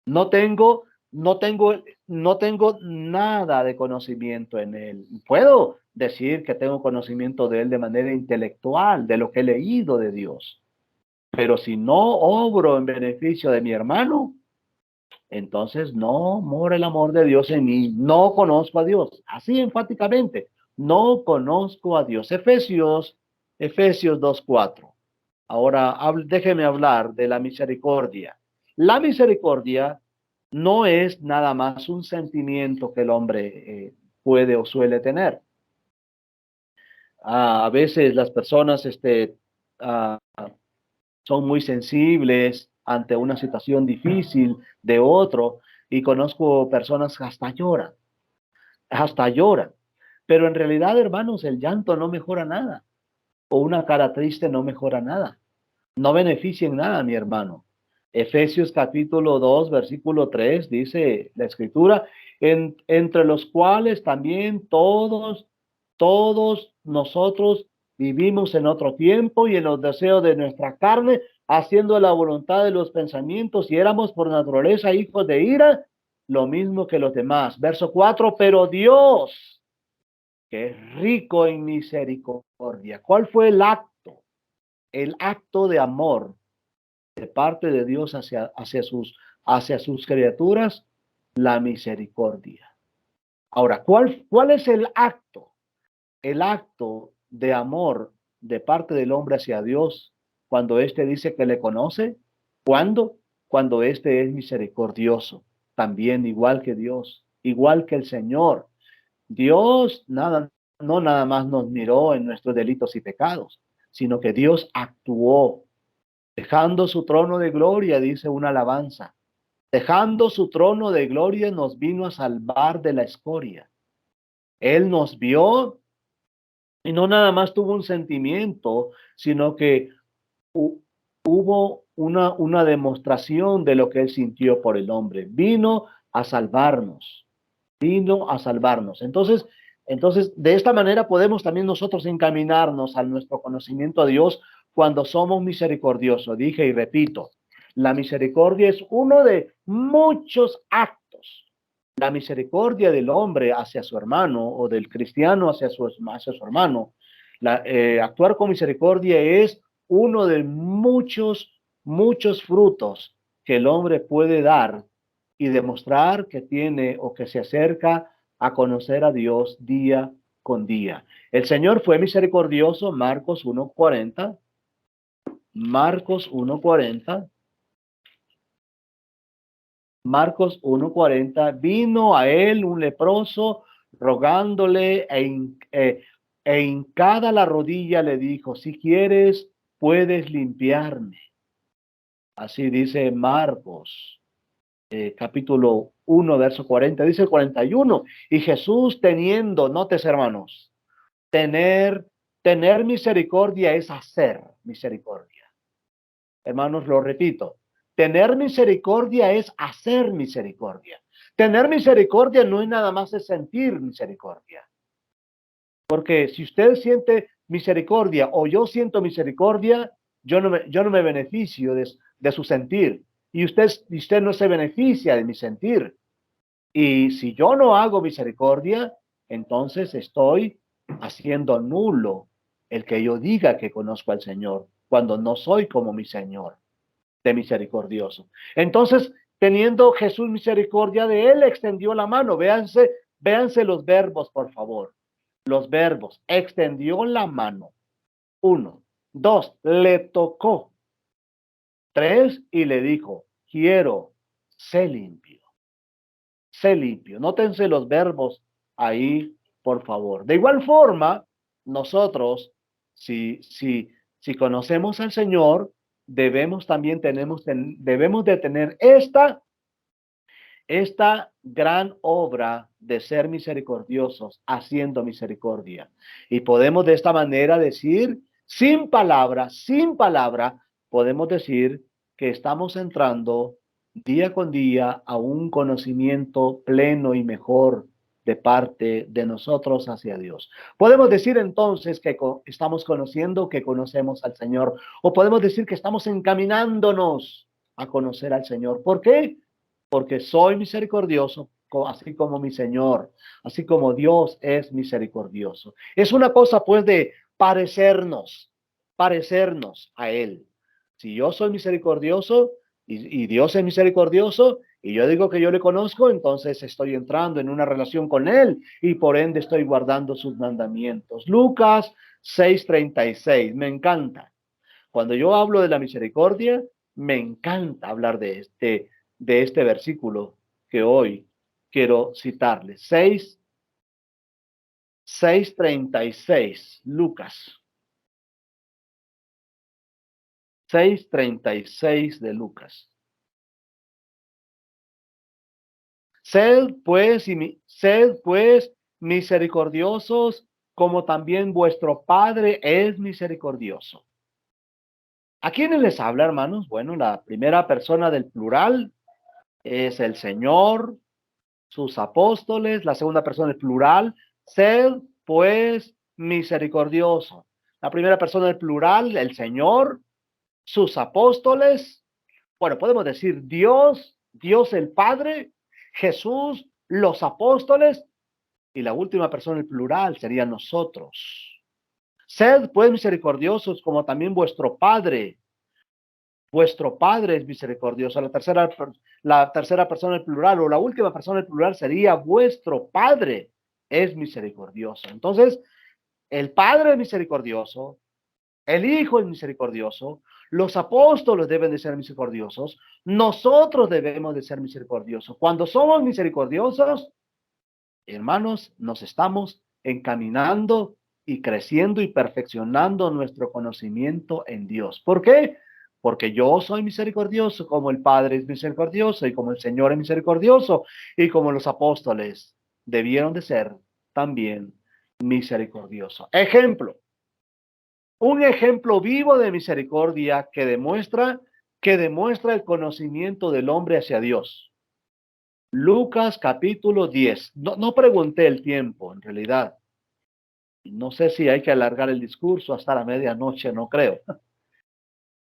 No tengo, no tengo nada de conocimiento en él. Puedo decir que tengo conocimiento de él de manera intelectual, de lo que he leído de Dios. Pero si no obro en beneficio de mi hermano, entonces no mora el amor de Dios en mí. No conozco a Dios. Así enfáticamente, no conozco a Dios. Efesios 2:4. Ahora déjeme hablar de la misericordia. La misericordia no es nada más un sentimiento que el hombre puede o suele tener. A veces las personas ah, son muy sensibles ante una situación difícil de otro, y conozco personas que hasta lloran. Pero en realidad, hermanos, el llanto no mejora nada, o una cara triste no mejora nada. No beneficia en nada, mi hermano. Efesios capítulo 2, versículo 3, dice la escritura, entre los cuales también todos nosotros vivimos en otro tiempo y en los deseos de nuestra carne, haciendo la voluntad de los pensamientos, y éramos por naturaleza hijos de ira, lo mismo que los demás. Verso 4, pero Dios, que es rico en misericordia. ¿Cuál fue el acto? El acto de amor de parte de Dios hacia sus criaturas, la misericordia. Ahora, ¿cuál es el acto? El acto de amor de parte del hombre hacia Dios cuando éste dice que le conoce. ¿Cuándo? Cuando éste es misericordioso, también igual que Dios, igual que el Señor. Dios no nada más nos miró en nuestros delitos y pecados, sino que Dios actuó. Dejando su trono de gloria, dice una alabanza. Dejando su trono de gloria, nos vino a salvar de la escoria. Él nos vio y no nada más tuvo un sentimiento, sino que hubo una demostración de lo que él sintió por el hombre. Vino a salvarnos. Vino a salvarnos. Entonces, de esta manera podemos también nosotros encaminarnos a nuestro conocimiento a Dios cuando somos misericordiosos. Dije y repito, la misericordia es uno de muchos actos. La misericordia del hombre hacia su hermano, o del cristiano hacia su hermano, actuar con misericordia es uno de muchos frutos que el hombre puede dar y demostrar que tiene o que se acerca a conocer a Dios día con día. El Señor fue misericordioso, Marcos 1:40. Marcos 1:40. Marcos 1:40. Vino a él un leproso rogándole e hincada la rodilla le dijo, si quieres, puedes limpiarme. Así dice Marcos capítulo 1, verso 40, dice el 41, y Jesús teniendo, notes hermanos, tener misericordia es hacer misericordia. Hermanos, lo repito, tener misericordia es hacer misericordia. Tener misericordia no es nada más es sentir misericordia. Porque si usted siente misericordia o yo siento misericordia, yo no me beneficio de su sentir. Y usted no se beneficia de mi sentir. Y si yo no hago misericordia, entonces estoy haciendo nulo el que yo diga que conozco al Señor, cuando no soy como mi Señor de misericordioso. Entonces, teniendo Jesús misericordia de él, extendió la mano. Véanse los verbos, por favor. Los verbos. Extendió la mano. 1. 2. Le tocó. 3. Y le dijo, quiero, sé limpio. Sé limpio. Nótense los verbos ahí, por favor. De igual forma, nosotros, si conocemos al Señor, debemos de tener esta gran obra de ser misericordiosos, haciendo misericordia. Y podemos de esta manera decir, sin palabra, podemos decir que estamos entrando día con día a un conocimiento pleno y mejor de parte de nosotros hacia Dios. Podemos decir entonces que estamos conociendo, que conocemos al Señor, o podemos decir que estamos encaminándonos a conocer al Señor. ¿Por qué? Porque soy misericordioso, así como mi Señor, así como Dios es misericordioso. Es una cosa, pues, de parecernos a Él. Si yo soy misericordioso y Dios es misericordioso, y yo digo que yo le conozco, entonces estoy entrando en una relación con Él y por ende estoy guardando sus mandamientos. Lucas 6:36, me encanta. Cuando yo hablo de la misericordia, me encanta hablar de este versículo que hoy quiero citarles. 6:36, Lucas. 6:36 de Lucas. Sed pues misericordiosos, como también vuestro Padre es misericordioso. ¿A quiénes les habla, hermanos? Bueno, la primera persona del plural es el Señor, sus apóstoles. La segunda persona del plural, sed pues misericordioso. La primera persona del plural, el Señor, sus apóstoles. Bueno, podemos decir Dios el Padre, Jesús, los apóstoles, y la última persona del plural sería nosotros. Sed pues misericordiosos, como también vuestro Padre es misericordioso. La tercera persona del plural, o la última persona del plural, sería vuestro Padre es misericordioso. Entonces, el Padre es misericordioso, el Hijo es misericordioso, los apóstoles deben de ser misericordiosos, nosotros debemos de ser misericordiosos. Cuando somos misericordiosos, hermanos, nos estamos encaminando y creciendo y perfeccionando nuestro conocimiento en Dios. ¿Por qué? Porque yo soy misericordioso como el Padre es misericordioso y como el Señor es misericordioso y como los apóstoles debieron de ser también misericordiosos. Un ejemplo vivo de misericordia que demuestra el conocimiento del hombre hacia Dios. Lucas capítulo 10. No pregunté el tiempo, en realidad. No sé si hay que alargar el discurso hasta la medianoche, no creo.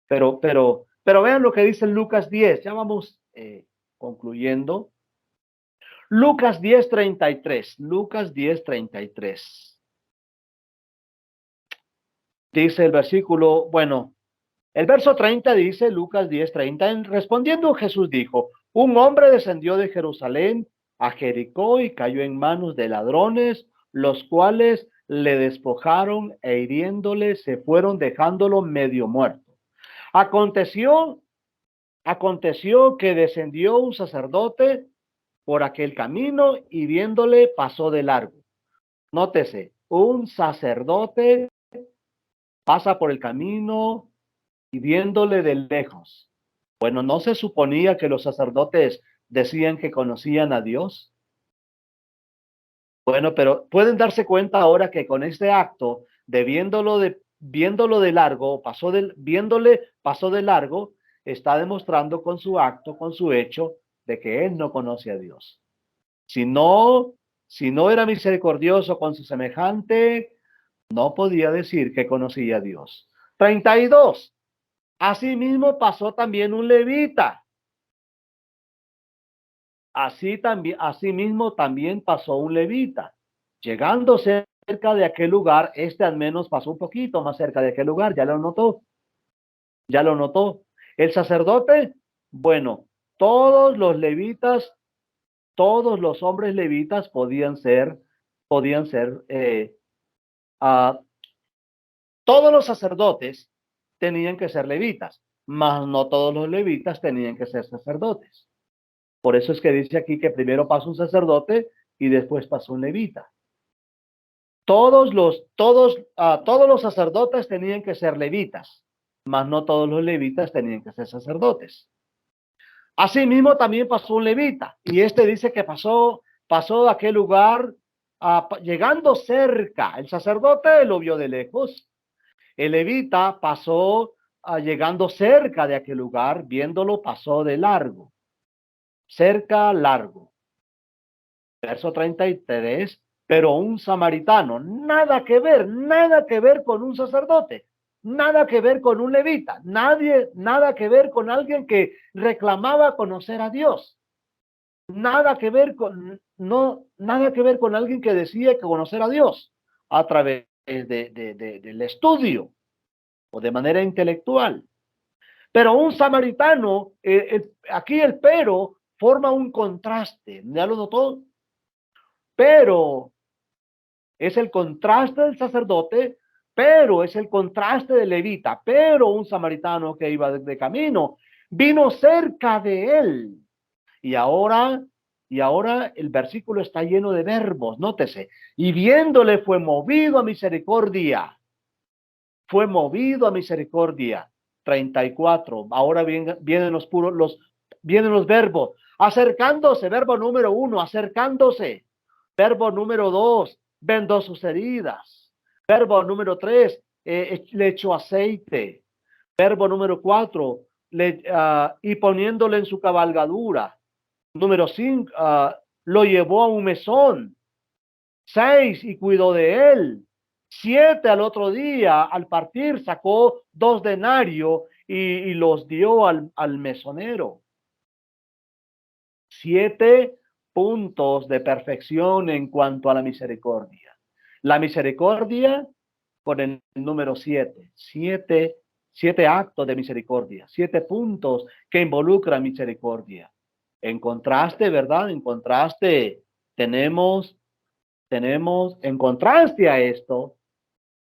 Pero vean lo que dice Lucas 10. Ya vamos concluyendo. Lucas 10:33. Lucas 10:33. Dice el versículo, bueno, el verso 30 dice, Lucas 10:30, respondiendo Jesús dijo, un hombre descendió de Jerusalén a Jericó y cayó en manos de ladrones, los cuales le despojaron e hiriéndole se fueron dejándolo medio muerto. Aconteció que descendió un sacerdote por aquel camino y viéndole pasó de largo. Nótese, un sacerdote pasa por el camino y viéndole de lejos. Bueno, ¿no se suponía que los sacerdotes decían que conocían a Dios? Bueno, pero pueden darse cuenta ahora que con este acto de viéndolo de largo, pasó de largo, está demostrando con su acto, con su hecho, de que él no conoce a Dios. Si no, si no era misericordioso con su semejante, no podía decir que conocía a Dios. 32. Asimismo pasó también un levita. Asimismo también pasó un levita. Llegando cerca de aquel lugar, al menos pasó un poquito más cerca de aquel lugar, ya lo notó. Ya lo notó. El sacerdote, bueno, todos los levitas, todos los hombres levitas ah, todos los sacerdotes tenían que ser levitas, mas no todos los levitas tenían que ser sacerdotes. Por eso es que dice aquí que primero pasó un sacerdote y después pasó un levita. Todos los sacerdotes tenían que ser levitas, mas no todos los levitas tenían que ser sacerdotes. Asimismo también pasó un levita, y este dice que pasó de aquel lugar, llegando cerca. El sacerdote lo vio de lejos. El levita pasó, llegando cerca de aquel lugar, viéndolo, pasó de largo. Cerca, largo. Verso 33. Pero un samaritano, nada que ver con un sacerdote, nada que ver con un levita, nada que ver con alguien que reclamaba conocer a Dios, nada que ver con, no, nada que ver con alguien que decía que conocer a Dios a través del estudio o de manera intelectual. Pero un samaritano, aquí el pero forma un contraste, ¿ya lo notó? Pero es el contraste del sacerdote, pero es el contraste del levita, pero un samaritano que iba de camino, vino cerca de él. Y ahora el versículo está lleno de verbos, nótese. Y viéndole fue movido a misericordia. Fue movido a misericordia. 34. Ahora vienen los verbos. Acercándose, verbo número 1, acercándose. Verbo número 2, vendó sus heridas. Verbo número 3, le echó aceite. Verbo número 4, y poniéndole en su cabalgadura. Número 5, lo llevó a un mesón. 6, y cuidó de él. 7, al otro día, al partir, sacó 2 denarios y los dio al mesonero. 7 puntos de perfección en cuanto a la misericordia. La misericordia con el número 7. 7 actos de misericordia. 7 puntos que involucran misericordia. En contraste, ¿verdad? En contraste, tenemos, en contraste a esto,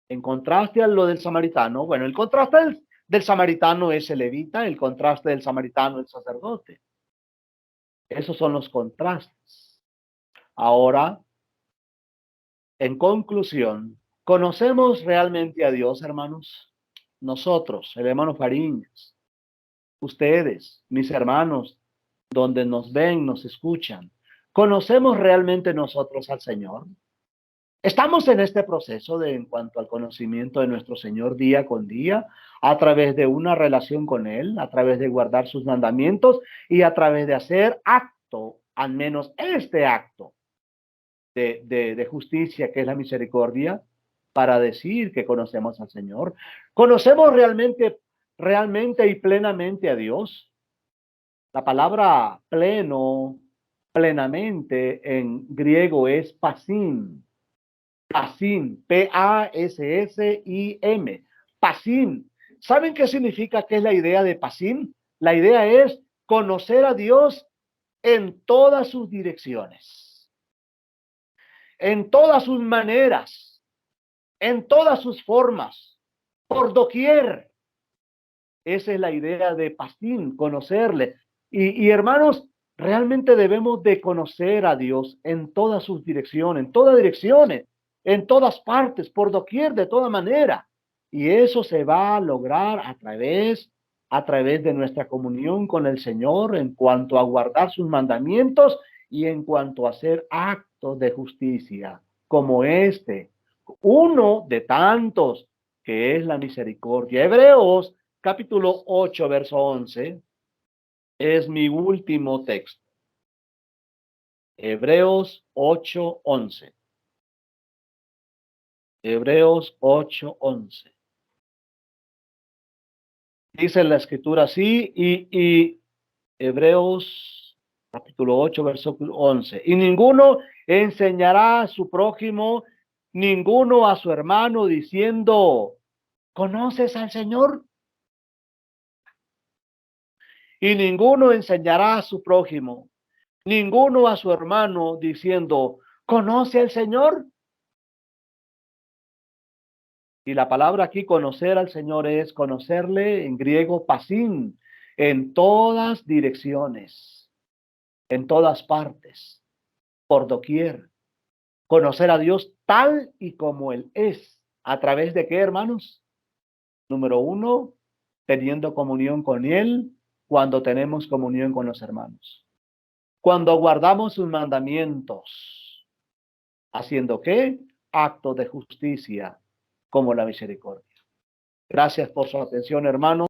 en contraste a lo del samaritano, bueno, el contraste del samaritano es el levita, el contraste del samaritano el sacerdote. Esos son los contrastes. Ahora, en conclusión, ¿conocemos realmente a Dios, hermanos? Nosotros, el hermano Fariñas, ustedes, mis hermanos, donde nos ven, nos escuchan, ¿conocemos realmente nosotros al Señor? Estamos en este proceso en cuanto al conocimiento de nuestro Señor día con día, a través de una relación con Él, a través de guardar sus mandamientos y a través de hacer acto, al menos este acto de justicia, que es la misericordia, para decir que conocemos al Señor. ¿Conocemos realmente y plenamente a Dios? La palabra pleno, plenamente en griego es pasim. Pasim, P-A-S-S-I-M. Pasim. ¿Saben qué significa? ¿Qué es la idea de pasim? La idea es conocer a Dios en todas sus direcciones, en todas sus maneras, en todas sus formas, por doquier. Esa es la idea de pasim, conocerle. Y hermanos, realmente debemos de conocer a Dios en todas sus direcciones, en todas partes, por doquier, de toda manera. Y eso se va a lograr a través de nuestra comunión con el Señor en cuanto a guardar sus mandamientos y en cuanto a hacer actos de justicia, como este, uno de tantos, que es la misericordia. Hebreos capítulo 8, verso 11, es mi último texto. Hebreos 8, 11. Hebreos 8, 11. Dice la escritura así, y Hebreos capítulo 8, verso 11. Y ninguno enseñará a su prójimo, ninguno a su hermano, diciendo, ¿conoces al Señor? Y ninguno enseñará a su prójimo, ninguno a su hermano, diciendo, ¿conoce al Señor? Y la palabra aquí, conocer al Señor, es conocerle en griego pasim, en todas direcciones, en todas partes, por doquier. Conocer a Dios tal y como Él es. ¿A través de qué, hermanos? Número 1, teniendo comunión con Él cuando tenemos comunión con los hermanos. Cuando guardamos sus mandamientos, ¿haciendo qué? Actos de justicia como la misericordia. Gracias por su atención, hermanos.